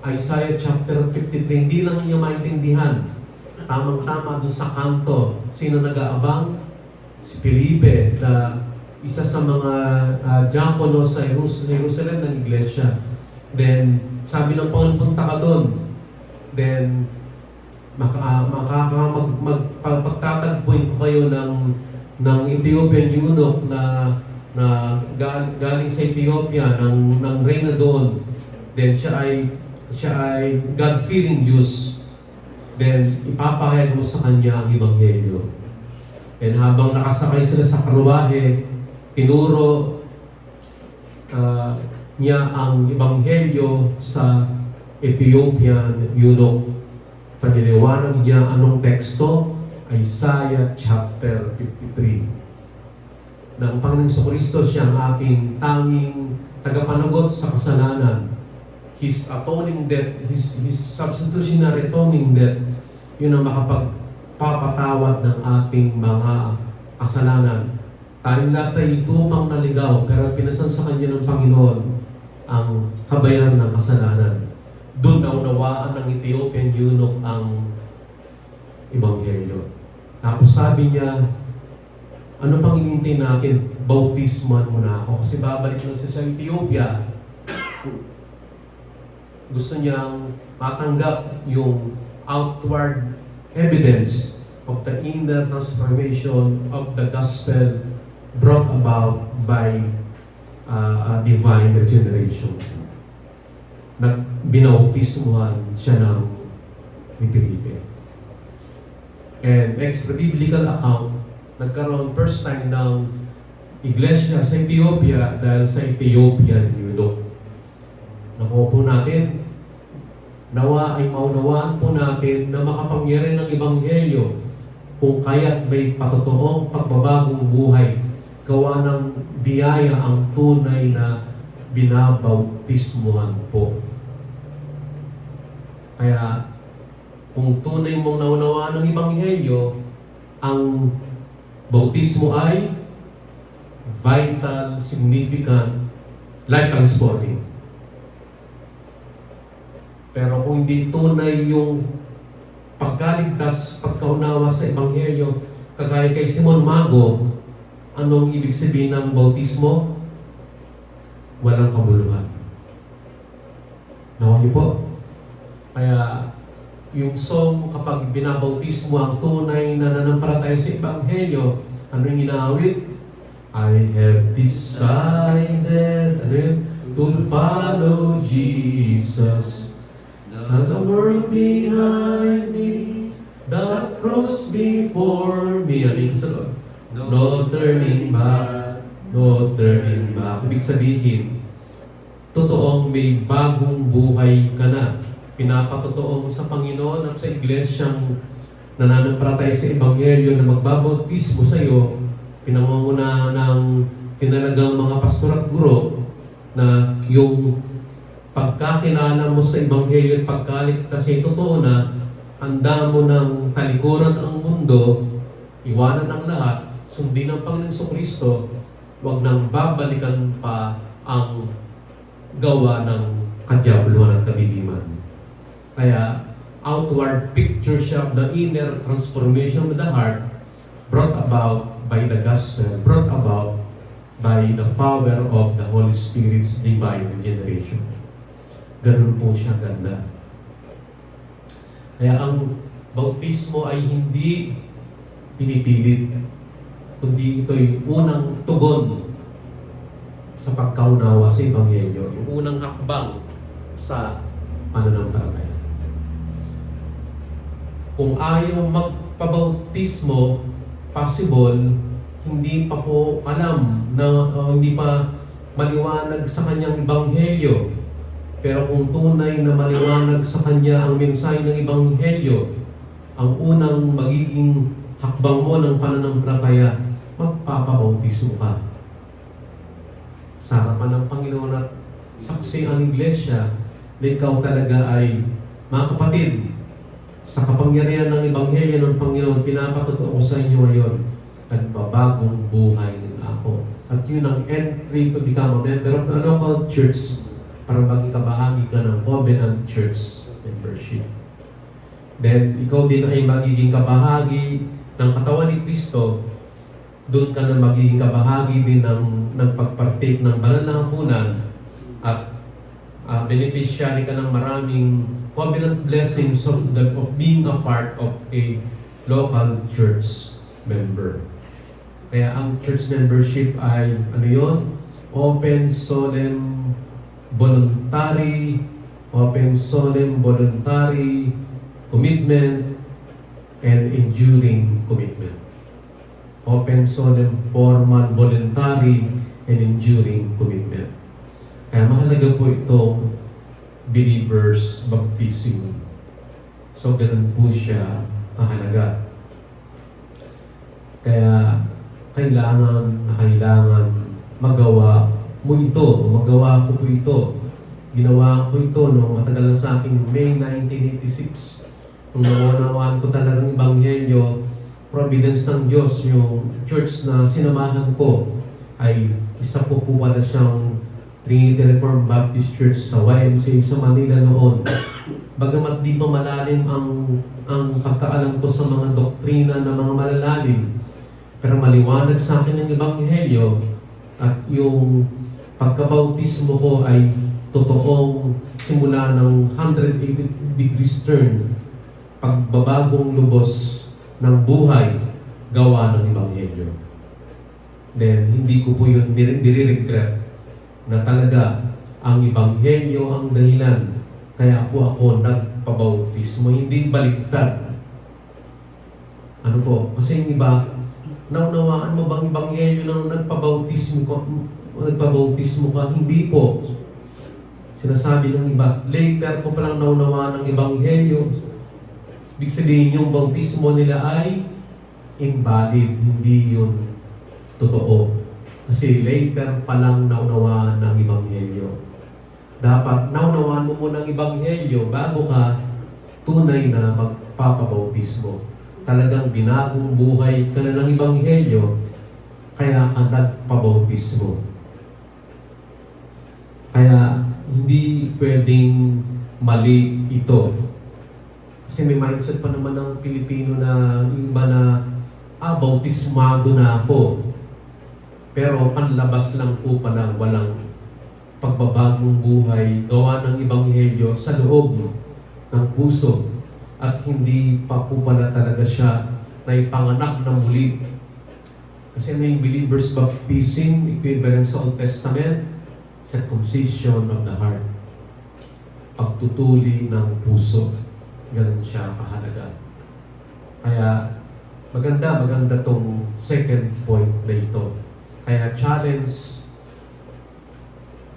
Isaiah chapter 53. Hindi lang niya maintindihan. Tamang-tama dun sa kanto. Sino nag-aabang? Si Felipe, na isa sa mga diakono sa Jerusalem ng iglesia. Then, sabi ng Panginoon, punta ka doon. Then, pagtatagpuin ko kayo ng Ethiopian eunuch na galing sa Ethiopia, ng reyna doon. Then, siya ay God-fearing Jews. Then, ipapahayag mo sa kanya ang Ebanghelyo. And habang nakasakay sila sa karuwahe, tinuro niya ang Ebanghelyo sa Ethiopian eunuch. Paniliwanag niya anong teksto? Isaiah chapter 53. Na ang Panginoong Jesucristo siya ang ating tanging tagapanagot sa kasalanan. His atoning death, his substitutionary atoning death, yun ang makapagpapatawad ng ating mga kasalanan. Tayong lahat ay tupang naligaw, pero pinasan sa kanya ng Panginoon ang kabayaran ng kasalanan. Doon naunawaan ng Ethiopian eunuch ang Ebanghelyo. Tapos sabi niya, ano pang hinihintay natin? Bautisman mo na ako. Kasi babalik na siya sa Ethiopia. Gusto niyang matanggap yung outward evidence of the inner transformation of the gospel brought about by divine regeneration. Binautismuhan siya ng Felipe. And extra-biblical account, nagkaroon first time ng iglesia sa Ethiopia dahil sa Ethiopian eunuch. Nakuha po natin, nawa ay maunawaan po natin na makapangyarihan ng Ebanghelyo kung kaya't may patotoong pagbabagong buhay, gawa ng biyaya ang tunay na binabautismuhan po. Kaya, kung tunay mong naunawaan ng Ebanghelyo, ang bautismo ay vital, significant, life transforming. Pero kung hindi tunay yung pagkaligtas, pagkaunawa sa Ebanghelyo, kagaya kay Simon Mago, anong ibig sabihin ng bautismo? Walang kabuluhan. Nakuha niyo po? Kaya, yung song kapag binabautismo ang tunay na nanampalataya sa Ebanghelyo, ano yung inaawit? I have decided to follow Jesus. And the world behind me, the cross before me. Ano yung kasunod? No turning back, no turning back. Ibig sabihin, totoong may bagong buhay ka na. Pinapatotoo mo sa Panginoon at sa iglesyang nananampalataya sa Ebanghelyo na magbabautismo sa iyo, pinamumunahan ng tinalagang mga pastor at guro na yung pagkakilala mo sa Ebanghelyo at pagkaligtas ay totoo na, handa mo ng talikuran ang mundo, iwanan ang lahat, sundin ang Panginoong Kristo, huwag nang babalikan pa ang gawa ng kadyabluhan at kadiliman. Kaya, outward picture siya of the inner transformation of the heart brought about by the gospel, brought about by the power of the Holy Spirit's divine regeneration. Ganun po siya ganda. Kaya ang bautismo ay hindi pinipilit, kundi ito'y unang tugon sa pagkaunawa sa Ebanghelyo, yung unang hakbang sa pananampalataya. Kung ayaw magpabautismo, possible, hindi pa po alam na hindi pa maliwanag sa kanyang Ebanghelyo. Pero kung tunay na maliwanag sa kanya ang mensahe ng Ebanghelyo, ang unang magiging hakbang mo ng pananampalataya, magpapabautismo ka. Sa harapan ng Panginoon at saksi ang iglesia na ikaw talaga ay, mga kapatid, sa kapangyarihan ng Ebanghelyo ng Panginoon, pinapatotoo ko sa inyo ngayon, nagbabagong buhay ako. At yun ang entry to become a member of the local church para maging kabahagi ka ng Covenant Church membership. Then, ikaw din ay magiging kabahagi ng katawan ni Kristo. Doon ka na magiging kabahagi din ng pagpartake ng banal na hapunan at beneficiary ka ng maraming covenant blessings of being a part of a local church member. Kaya ang church membership ay, ano yun? Open, solemn, voluntary commitment, and enduring commitment. Open, solemn, formal, voluntary, and enduring commitment. Kaya mahalaga po itong believer's baptism. So, ganun po siya kahalaga. Kaya, kailangan magawa mo ito, magawa ko po ito. Ginawa ko ito noong matagal na sa akin, May 1986. Nung naunawaan ko talagang Ebanghelyo, providence ng Diyos, yung church na sinamahan ko ay isa po pala siyang Trinity Reformed Baptist Church sa YMCA sa Manila noon. Bagamat di pa malalim ang pagkaalam ko sa mga doktrina na mga malalalim, pero maliwanag sa akin ng Ebanghelyo at yung pagkabautismo ko ay totoong simula ng 180 degrees turn, pagbabagong lubos ng buhay gawa ng Ebanghelyo. Then, hindi ko po yun nire-regret na talaga ang Ebanghelyo ang dahilan kaya po ako nagpabautismo, hindi baliktad. Ano po? Kasi yung iba, naunawaan mo bang Ebanghelyo na nagpabautismo ka? Hindi po. Sinasabi ng iba, later ko palang naunawaan ng Ebanghelyo. Ibig sabihin yung bautismo nila ay invalid, hindi yun totoo. Kasi later palang naunawaan ng Ebanghelyo. Dapat naunawaan mo muna ng Ebanghelyo bago ka tunay na magpapabautismo. Talagang binagong buhay ka na ng Ebanghelyo, kaya ka nagpabautismo. Kaya hindi pwedeng mali ito. Kasi may mindset pa naman ng Pilipino na yung iba na, bautismado na ako. Pero panlabas lang po pala, walang pagbabagong buhay, gawa ng Ebanghelyo sa loob ng puso. At hindi pa po pala talaga siya na ipanganak na muli. Kasi ano yung believer's baptism, equivalent sa Old Testament? Circumcision of the heart. Pagtutuli ng puso. Ganun siya kahalaga. Kaya maganda tong second point na ito. Kaya challenge,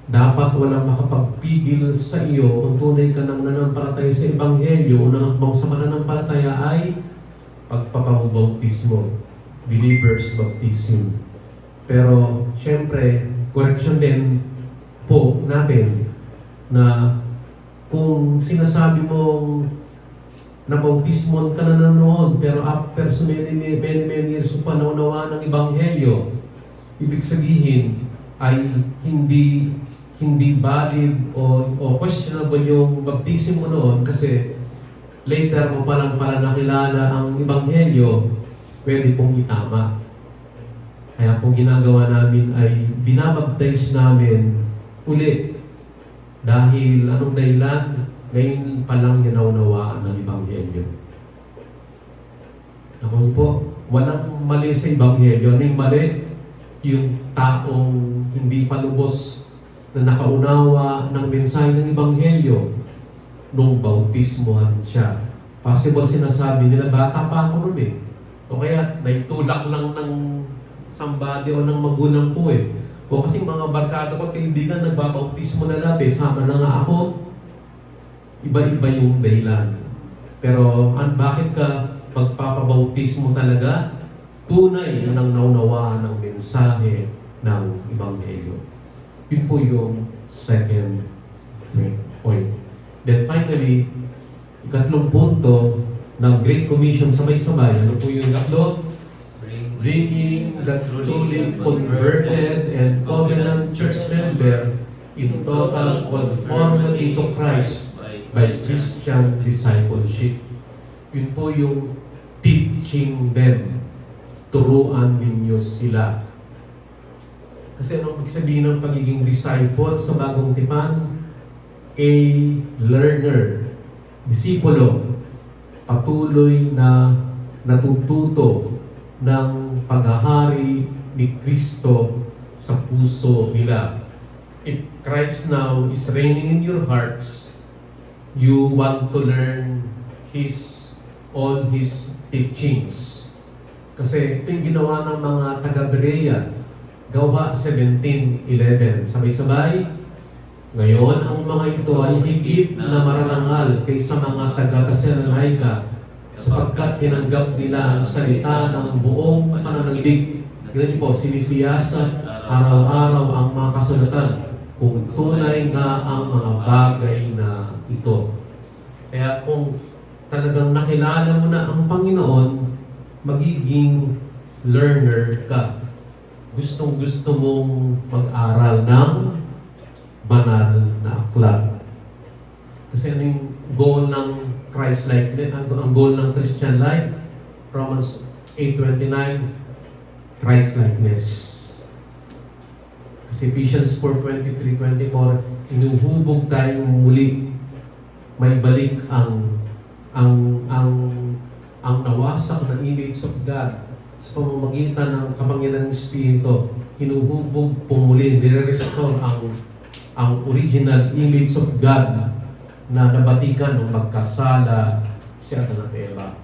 dapat walang makapagpigil sa iyo kung tunay ka nang nanampalataya sa Ebanghelyo. Unang hakbang sa mananampalataya ay pagpapabautismo, believer's baptism. Pero syempre, correction din po natin na kung sinasabi mong nabautismon ka na noon, pero after so many years mo pa naunawaan ng Ebanghelyo, ibig sabihin ay hindi valid o questionable yung baptism mo noon kasi later mo palang pala nakilala ang Ebanghelyo, pwede pong itama. Kaya po ginagawa namin ay binabaptize namin uli. Dahil anong dahilan? Ngayon pa lang niya naunawaan ng Ebanghelyo. Ako po, walang mali sa Ebanghelyo. Ano yung mali? Yung taong hindi pa lubos na nakaunawa ng mensahe ng Ebanghelyo nung bautismohan siya. Possible sinasabi nila, bata pa ako nun eh. O kaya, naitulak lang ng somebody o ng magulang ko eh. O kasi mga barkada ko, kaibigan, nagbabautismo na labi, sama na nga ako. Iba-iba yung dahilan. Pero bakit ka magpapabautismo talaga? Tunay na nang naunawaan ng mensahe ng Ebanghelyo. Yun po yung second point. Then finally, ikatlong punto ng Great Commission sabay-sabay. Ano po yung ikatlo? Bringing the truly converted and covenant church member in total conformity to Christ by Christian discipleship. Yun po yung teaching them. Turuan ninyo sila. Kasi anong sabihin ng pagiging disciple sa bagong tipan? A learner, disipulo, patuloy na natututo ng paghahari ni Kristo sa puso nila. If Christ now is reigning in your hearts, you want to learn all His teachings. Kasi ito yung ginawa ng mga taga-Berea. Gawa 17:11. Sabay-sabay, ngayon ang mga ito ay higit na mararangal kaysa mga taga-Thessalonica sapagkat tinanggap nila ang salita ng buong pananalig. Ganyan po, sinisiyasat araw-araw ang mga kasulatan kung tunay nga ang mga bagay na ito. Kaya kung talagang nakilala mo na ang Panginoon, magiging learner ka. Gustong-gusto mong mag-aral ng banal na aklat. Kasi ano yung goal ng Christ-likeness, ang goal ng Christian life? Romans 8:29, Christ-likeness. Kasi Ephesians 4:23-24, inuhubog tayong muli. May balik ang nawasak na image of God sa pamamagitan ng kapangyarihan ng Espiritu. Hinuhubog pumuli, nire-restore ang original image of God na nabatikan ng magkasala si Adan at Eva.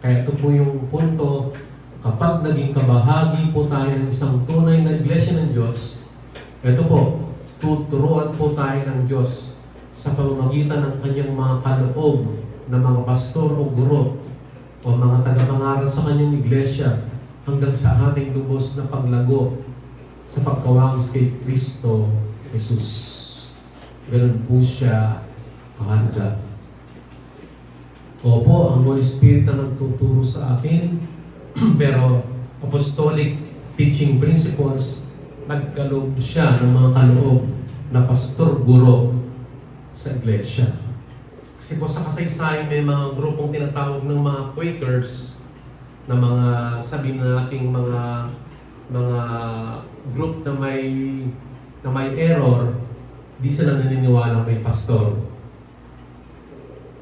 Kaya ito po yung punto, kapag naging kabahagi po tayo ng isang tunay na iglesia ng Diyos, ito po, tuturuan po tayo ng Diyos sa pamamagitan ng kanyang mga kaloob na mga pastor o guro o mga tagapangaral sa kanyang iglesia hanggang sa ating lubos na paglago sa pagkawangis kay Kristo Jesus. Ganun po siya kahalaga. Opo, ang Holy Spirit ang nagtuturo sa akin, pero apostolic teaching principles, nagkaloob siya ng mga kaloob na pastor, guro sa iglesia. Kasi po sa kasaysayan may mga grupong tinatawag ng mga Quakers na mga, sabihin na nating mga group na may error, di sila naniniwala may pastor.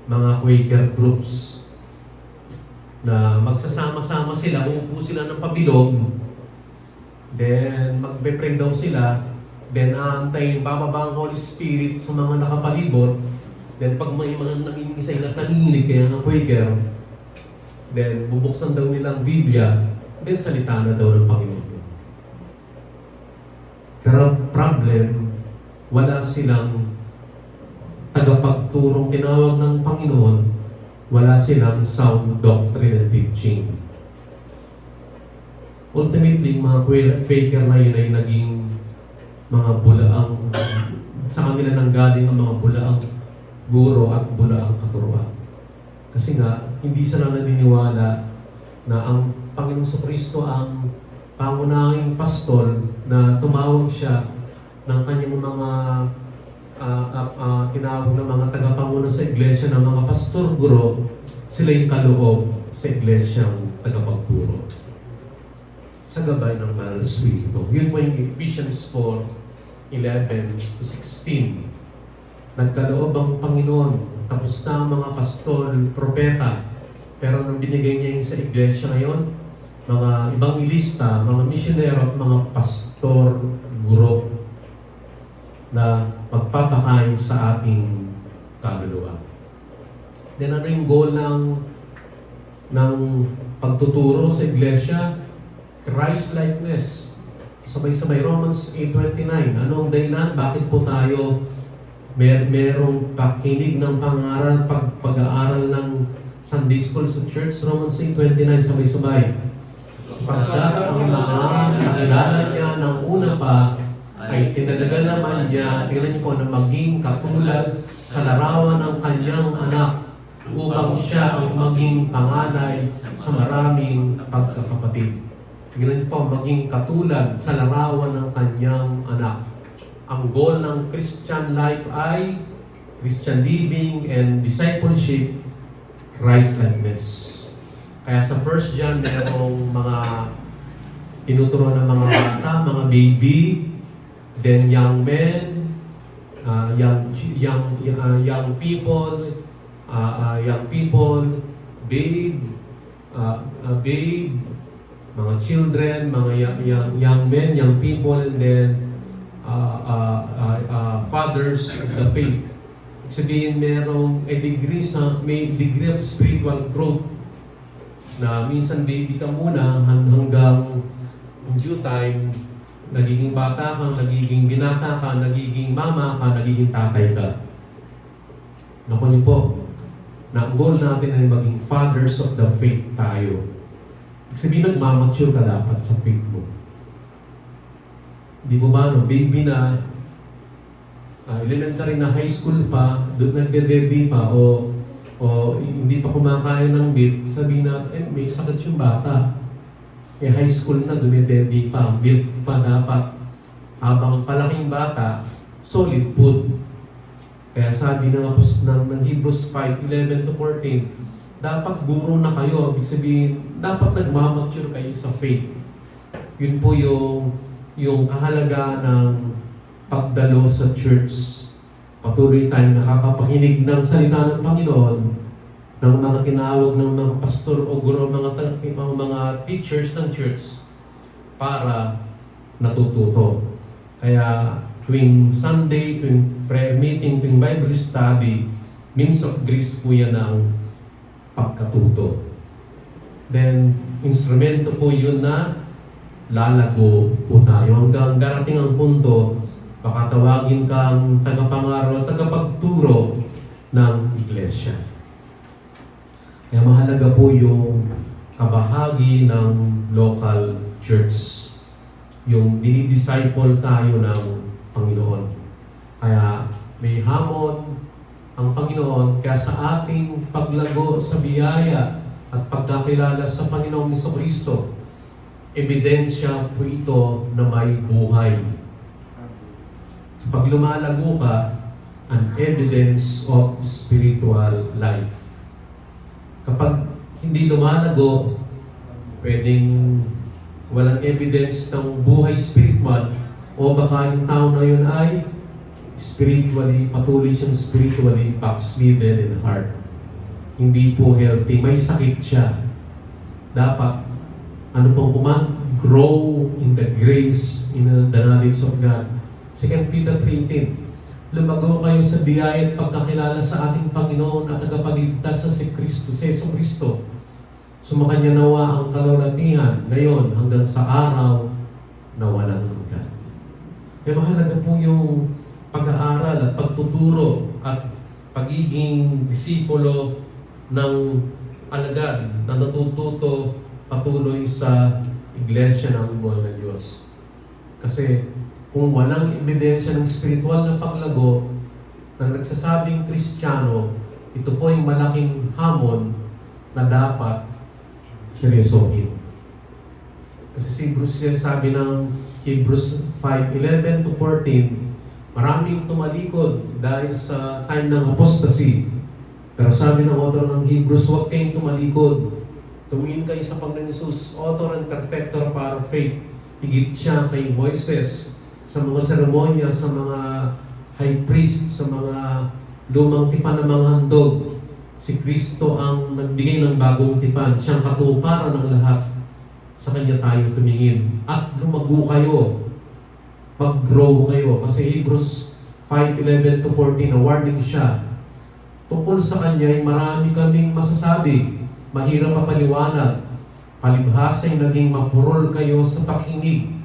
Mga Quaker groups na magsasama-sama sila, uupo sila ng pabilog, then magpe-pray daw sila, then aantayin, bababa ang Holy Spirit sa mga nakapalibot, then pag may mga nangingisay na nanginginig kaya ng Quaker, then bubuksan daw nilang Biblia, then salita na daw ng Panginoon. Pero problem, wala silang tagapagturong tinawag ng Panginoon, wala silang sound doctrine and teaching. Ultimately, mga Quaker na yun ay naging mga bulaang, sa kanila nanggaling ang mga bulaang guro at bulaang katuruan. Kasi nga, hindi sila naniniwala na ang Panginoong Kristo ang pangunahing pastol na tumawag siya ng kanyang mga tinawag ng mga tagapangunan sa iglesia ng mga pastor, guro, sila yung kaloob sa iglesyang tagapagturo. Sa gabay ng Banal na Espiritu. Yun po yung Ephesians 4:11-16. Nagkaloob ang Panginoon, tapos na ang mga pastol, propeta, pero nang binigay niya yung sa iglesia ngayon, mga evangelista, mga misyonero at mga pastor, guro, na magpapakain sa ating kaluluwa. Then ano yung goal ng pagtuturo sa iglesia? Christ-likeness. Sabay-sabay, Romans 8:29. Ano ang dahilan? Bakit po tayo merong pakinig ng pangaral, pag-aaral ng Sunday School sa church? Romans 8:29, sabay-sabay. Sapagkat ang mga nakilala niya ng una pa, ay tinalaga naman niya, tingnan niyo po, na maging katulad sa larawan ng kanyang anak upang siya ang maging panganay sa maraming pagkakapatid. Tingnan niyo po, maging katulad sa larawan ng kanyang anak. Ang goal ng Christian life ay Christian living and discipleship, Christ-likeness. Kaya sa 1 John, mayroong mga tinuturuan ng mga bata, mga baby, then young men, young people, babe, mga children, mga young men, young people, and then fathers of the faith. Ibig sabihin, may degree of spiritual growth na minsan baby ka muna hanggang in due time, nagiging bata ka, nagiging binata ka, nagiging mama ka, nagiging tatay ka. Naku niyo po, na ang goal natin ay maging fathers of the faith tayo. Ibig sabihin, nagmamature ka dapat sa faith mo. Di mo ba, baby na, elementary na, high school pa, doon nagde-debby pa, o hindi pa kumakain ng milk, sabihin na, may sakit yung bata. High school na, dumidebby pa, milk pa dapat. Habang palaking bata, solid food. Kaya sabi ng Hebrews 5:11-14, dapat guro na kayo. Ibig sabihin, dapat nagmamature kayo sa faith. Yun po yung kahalagaan ng pagdalo sa church. Patuloy tayong nakakapakinig ng salita ng Panginoon, ng mga tinawag ng mga pastor o guro, mga teachers ng church para natututo. Kaya tuwing Sunday, tuwing prayer meeting, tuwing Bible study, means of grace po yan ang pagkatuto. Then, instrumento po yun na lalago po tayo hanggang darating ang punto Baka tawagin kang tagapangaro, tagapagturo ng iglesia. Kaya mahalaga po yung kabahagi ng local church. Yung dinidisciple tayo ng Panginoon. Kaya may hamon ang Panginoon, kaya sa ating paglago sa biyaya at pagkakilala sa Panginoong Jesucristo, ebidensya po ito na may buhay. Pag lumalago ka, an evidence of spiritual life. Kapag hindi lumalago, pwedeng walang evidence ng buhay spiritual, o baka yung tao na yun ay spiritually, patuloy siyang spiritually backslidden in heart. Hindi po healthy, may sakit siya. Dapat, grow in the grace, in the knowledge of God. 2 Peter 3:18, lumago kayo sa biyaya at pagkakilala sa ating Panginoon at tagapagligtas na si Yesu Kristo. Sumakanya nawa ang kalawalatihan ngayon hanggang sa araw na walang hanggan. Kaya mahalaga po yung pag-aaral at pagtuturo at pagiging disipulo ng alagad na natututo patuloy sa iglesia ng buhay na Diyos. Kasi kung walang ebidensya ng spiritual na paglago ng nagsasabing Kristiyano, ito po yung malaking hamon na dapat seryosohin. Kasi si Hebrews sabi ng Hebrews 5:11 to 14, maraming tumalikod dahil sa time ng apostasy. Pero sabi ng author ng Hebrews, huwag kayong tumalikod. Tumingin kayo sa Panginoon Jesus, author and perfecter of our faith. Higit siya kay Moises, sa mga seremonya, sa mga high priest, sa mga lumang tipan ng mga handog. Si Kristo ang nagbigay ng bagong tipan. Siyang katuparan ng lahat. Sa Kanya tayo tumingin. At lumago kayo. Mag-grow kayo. Kasi Hebrews 5:11 to 14, na warning siya. Tungkol sa Kanya ay marami kaming masasabi. Mahirap papaliwanag. Palibhasa ay naging mapurol kayo sa pakinig.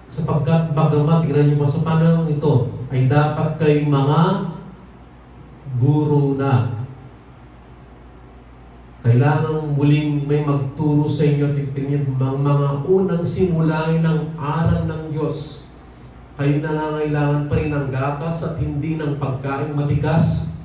Sapagkat bagamat, tingnan niyo sa panahon ito, ay dapat kayong mga guro na. Kailangan muling may magturo sa inyo at tingnan mga unang simulain ng aral ng Diyos. Kayo nangangailangan pa rin ng gatas at hindi ng pagkain matigas,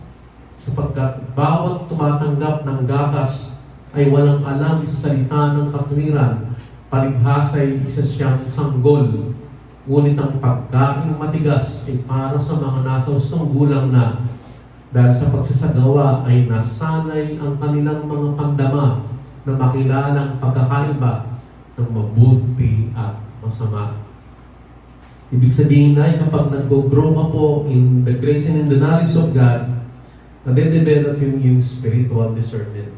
sapagkat bawat tumatanggap ng gatas ay walang alam sa salita ng katwiran. Palibhasa ay isa siyang sanggol. Ngunit ang pagkain matigas ay para sa mga nasa hustong gulang na, dahil sa pagsasagawa ay nasanay ang kanilang mga pandama na makilala ang pagkakaiba ng mabuti at masama. Ibig sabihin na kapag nag-grow ka po in the grace and in the knowledge of God, nade-develop yung spiritual discernment.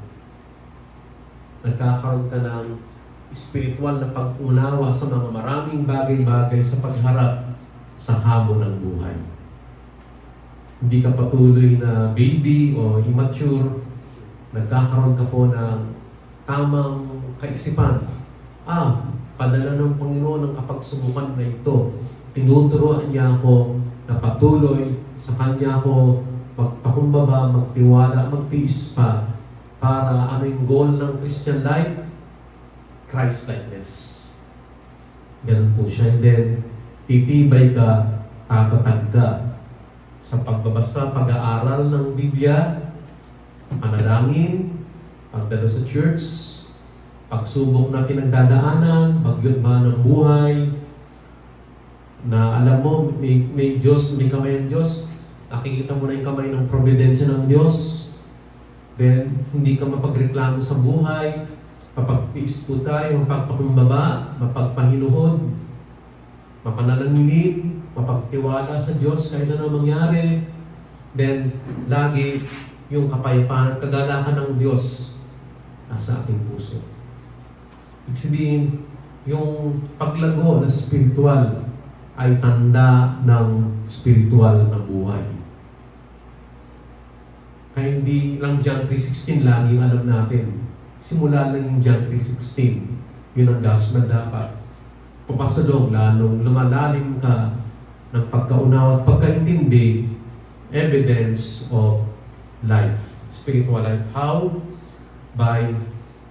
Nagkakaroon ka ng spiritual na pag-unawa sa mga maraming bagay-bagay sa pagharap sa hamon ng buhay. Hindi ka patuloy na baby o immature, nagkakaroon ka po ng tamang kaisipan. Padala ng Panginoon ang kapagsubukan na ito. Tinuturuan niya ako na patuloy sa Kanya ako magpakumbaba, magtiwala, magtiis pa para ano yung goal ng Christian life? Christ-likeness. Ganun po siya. And then, titibay ka, tatatag ka sa pagbabasa, pag-aaral ng Biblia, panalangin, pagdalo sa church, pagsubok na pinagdadaanan, pagyugma ng buhay, na alam mo, may Diyos, may kamay ng Diyos, nakikita mo na yung kamay ng providensya ng Diyos, then hindi ka mapagreklamo sa buhay, mapagtiis po tayo, mapagpakumbaba, mapagpahinuhod, mapanalangin, mapagtiwala sa Diyos kahit na mangyari. Then, lagi yung kapayapaan at kagalakan ng Diyos nasa ating puso. Ibig sabihin, yung paglago na spiritual ay tanda ng spiritual na buhay. Kaya hindi lang John 3:16 laging alam natin. Simula lang yung John 3:16. Yun ang gospel dapat. Papasalog, lalong lumalalim ka ng pagkaunawa at pagkaintindi, evidence of life, spiritual life. How? By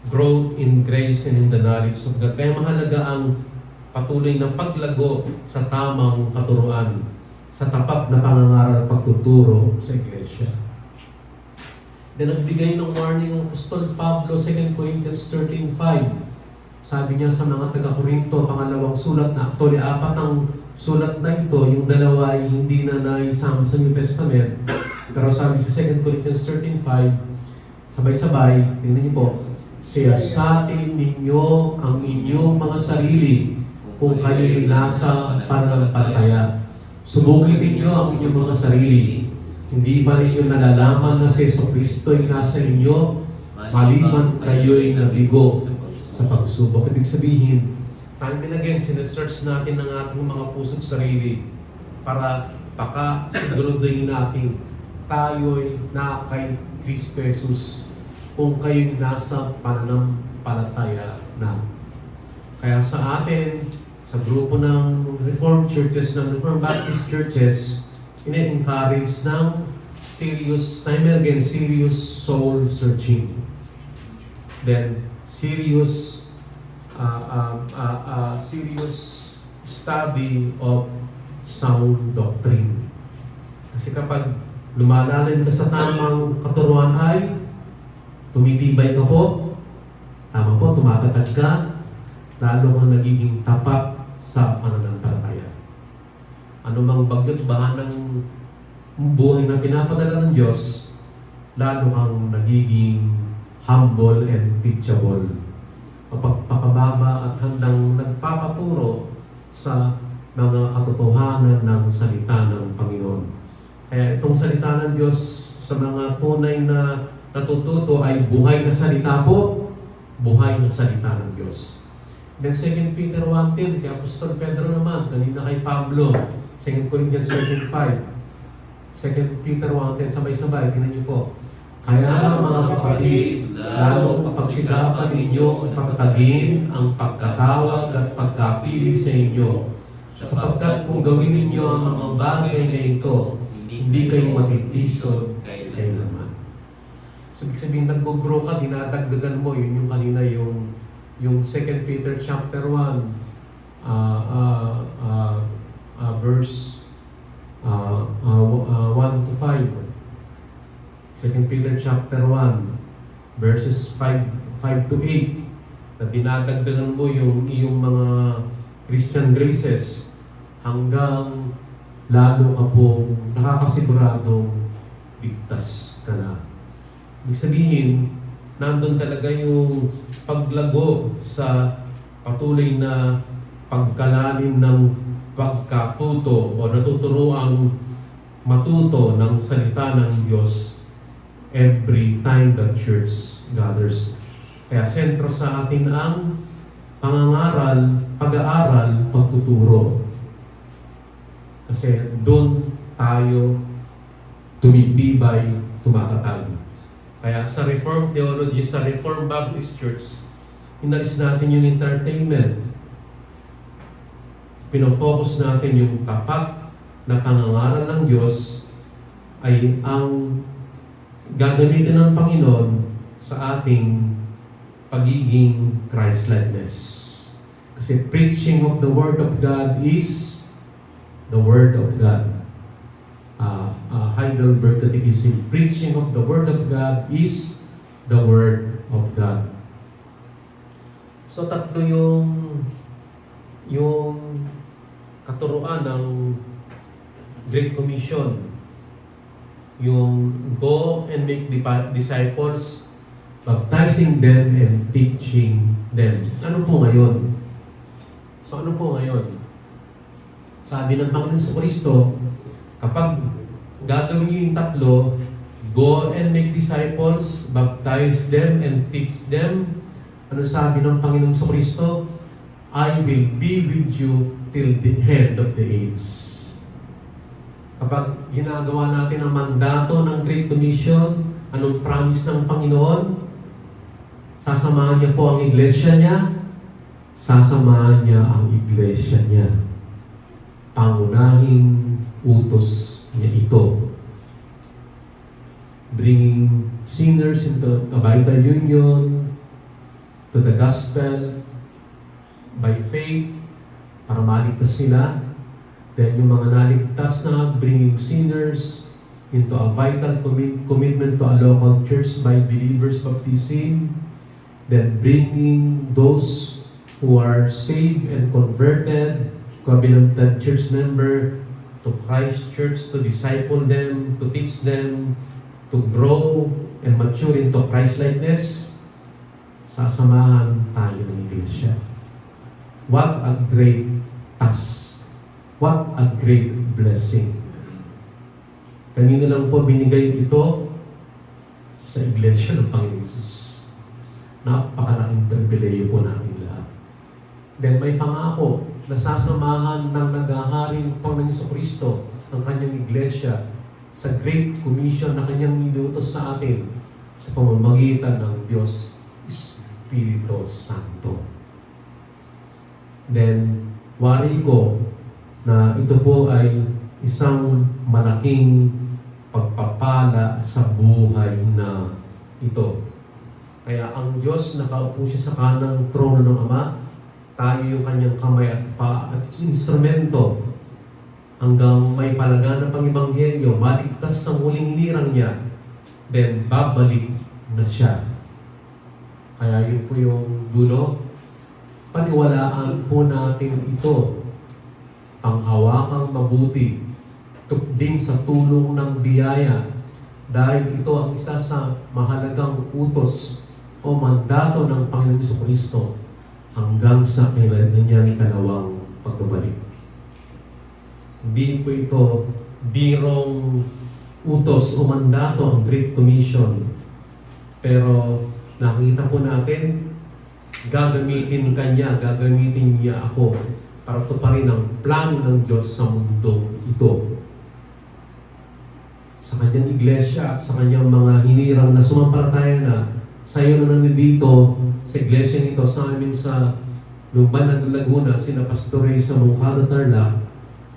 growth in grace and in the knowledge of God. Kaya mahalaga ang patuloy na paglago sa tamang katuruan, sa tapat na pangangaral at pagtuturo sa iglesia. Then nagbigay ng warning ang Apostol Pablo, 2 Corinthians 13:5. Sabi niya sa mga taga-Korinto, pangalawang sulat na actually apat ang sulat na ito, yung dalawa ay hindi na naisama sa New Testament. Pero sabi sa 2 Corinthians 13:5, sabay-sabay, tingnan niyo po, siyasatin ninyo ang inyong mga sarili kung kayo'y nasa pananampalataya. Subukin ninyo ang inyong mga sarili. Hindi ba ninyo nalalaman na si Jesucristo ay nasa inyo, maliban kayo'y nabigo sa pagsubok? Ibig sabihin, time and again, sinesearch natin ang ating mga puso't sarili para siguraduhin natin tayo'y na kay Kristo Jesus kung kayo'y nasa pananampalataya na. Kaya sa atin, sa grupo ng Reformed Churches, ng Reformed Baptist Churches, ina-encourage ng time and again, serious soul searching. Then, serious study of sound doctrine. Kasi kapag lumalalim ka sa tamang katuruan ay tumitibay ka po, tama po, tumatatag ka, lalo kang nagiging tapat sa pananampalataya. Ano mang bagyo't bahan ng buhay na pinapadala ng Diyos, lalo kang nagiging humble and teachable. Mapagpakababa at handang nagpapaturo sa mga katotohanan ng salita ng Panginoon. Kaya itong salita ng Diyos sa mga tunay na natututo ay buhay na salita po, buhay na salita ng Diyos. Then 2 Peter 1:10, kay Apostol Pedro naman, kanina kay Pablo, 2 Corinthians 13:5. 2 Peter 1:10, sabay-sabay, tingnan niyo po. Kaya mga kapatid, lalong pagsikapan ninyo ipagtagin ang pagkatawag at pagkapili sa inyo. Sapagkat kung gawin ninyo ang mga bagay na ito, hindi kayo matitisod kailanman. So, ibig sabihin, nag-grow ka, dinadagdagan mo, yun yung kanina yung 2 Peter chapter 1, verse 1 to 5. 2 Peter chapter 1, verses 5 to 8, na dinadagdagan mo yung iyong mga Christian graces hanggang lalo ka pong nakakasiguradong ligtas ka na. Ibig sabihin, nandun talaga yung paglago sa patuloy na pagkalalim ng pagkatuto o natuturoang matuto ng salita ng Diyos every time the church gathers. Kaya sentro sa atin ang pangangaral, pag-aaral, pagtuturo. Kasi doon tayo tumibay, tumatatag. Kaya sa Reformed Theology, sa Reformed Baptist Church, inalis natin yung entertainment. Pinofocus natin yung tapat na pangangaral ng Diyos ay ang gagamitin ng Panginoon sa ating pagiging Christ-likeness. Kasi preaching of the Word of God is the Word of God. Heidelberg Catechism, preaching of the Word of God is the Word of God. So tatlo yung katuruan ng Great Commission. Yung go and make disciples, baptizing them and teaching them. Ano po ngayon? So ano po ngayon? Sabi ng Panginoon sa Kristo, kapag gagawin niyo yung tatlo, go and make disciples, baptize them and teach them. Ano sabi ng Panginoon sa Kristo? I will be with you till the end of the age. Kapag ginagawa natin ang mandato ng Great Commission, anong promise ng Panginoon? Sasamahan niya po ang iglesia niya, sasamahan niya ang iglesia niya. pangunahing utos niya ito. Bringing sinners into a vital union to the gospel by faith para maligtas sila. Then yung mga naligtas na, bringing sinners into a vital commitment to a local church by believers baptism. Then bringing those who are saved and converted, covenanted church member, to Christ Church to disciple them, to teach them, to grow and mature into Christ-likeness. Sasamahan tayo ng iglesia. What a great task! What a great blessing! Kanina lang po binigay ito sa iglesia ng Panginoon Jesus. Napakalaking pribileyo po natin lahat. Then may pangako na sasamahan ng naghaharing Panginoon Kristo ang kanyang iglesia sa Great Commission na kanyang nilutos sa atin sa pamamagitan ng Diyos Espiritu Santo. Then, wari ko na ito po ay isang malaking pagpapala sa buhay na ito. Kaya ang Diyos nakaupo siya sa kanang trono ng Ama, tayo yung kanyang kamay at paa at instrumento hanggang may palaganap ang Ebanghelyo, maligtas sa muling hinirang niya, then babalik na siya. Kaya yun po yung dulo. Paniwalaan po natin ito, panghawakang mabuti, tukding sa tulong ng biyaya, dahil ito ang isa sa mahalagang utos o mandato ng Panginoon Jesucristo hanggang sa kanyang kalawang pagbabalik. Hindi po ito birong utos o mandato ang Great Commission, pero nakita po natin gagamitin niya ako para tuparin ang plano ng Diyos sa mundong ito. Sa kanyang iglesia at sa kanyang mga hinirang na sumampalataya na sa iyo na nandito sa iglesia nito sa amin sa Lumban ng Laguna, sina Pastor Ray sa Moncada Tarlac,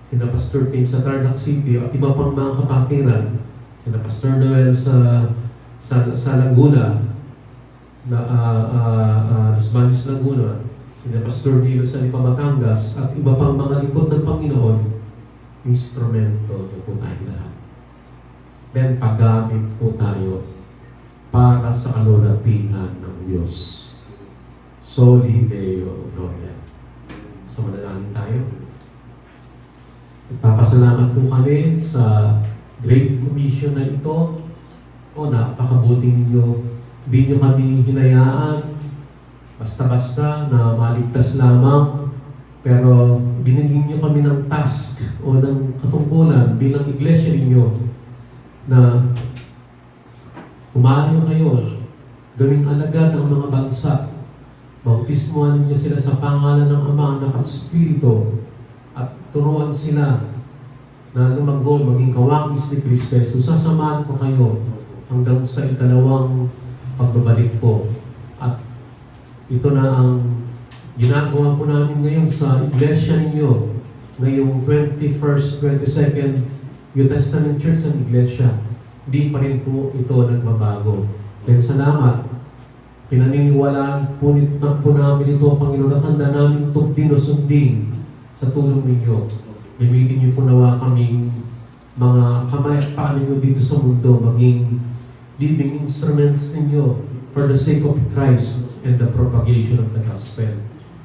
sina Pastor Tim sa Tarlac City at iba pang mga kapatiran, sina Pastor Noel sa Laguna, Los Baños Laguna, sina Pastor Dilo sa Lipa Batangas at iba pang mga lingkod ng Panginoon, instrumento niyo po tayo lahat. Then paggamit po tayo para sa kalulatihan ng Diyos. Soli Deo Gloria. So manalangin tayo. Nagpapasalamat po kami sa Great Commission na ito. O napakabuti ninyo. Hindi nyo kami hinayaan basta-basta na maligtas lamang, pero binigyan nyo kami ng task o ng katungkulan bilang iglesia ninyo na umalayo kayo, gawing alagad ng mga bansa, bautismuhan ninyo sila sa pangalan ng Ama, Anak at Espiritu, at turuan sila na lumago, maging kawangis ni Kristo Jesus. Sasamahan ko kayo hanggang sa ikalawang pagbabalik ko. At ito na ang ginagawa po namin ngayon sa iglesia ninyo, ngayong 21st, 22nd New Testament Church ng iglesia. Di pa rin po ito nagbabago. Dahil salamat, pinaniniwalaan po namin ito, Panginoon, at handa namin tugdin o sundin sa tulong ninyo. Gamitin niyo po nawa kaming mga kamay at paa ninyo dito sa mundo, maging living instruments ninyo for the sake of Christ and the propagation of the gospel.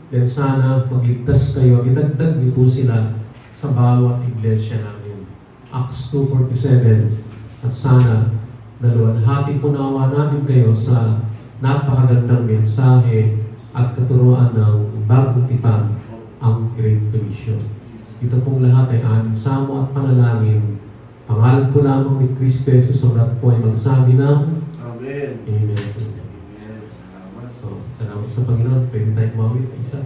Then sana magligtas kayo, idagdag niyo po sila sa bawat iglesia namin. Acts 2:47. At sana naluwalhati po nawa namin kayo sa napakagandang mensahe at katuruan ng bagong tipan, ang Great Commission. Ito pong lahat ay aming samo at panalangin. Pangalan po lamang ni Kristo Jesus, ang lahat po ay magsabi ng Amen. Amen. Amen. Salamat. So, salamat sa Panginoon. Pwede tayong mawit. Isa.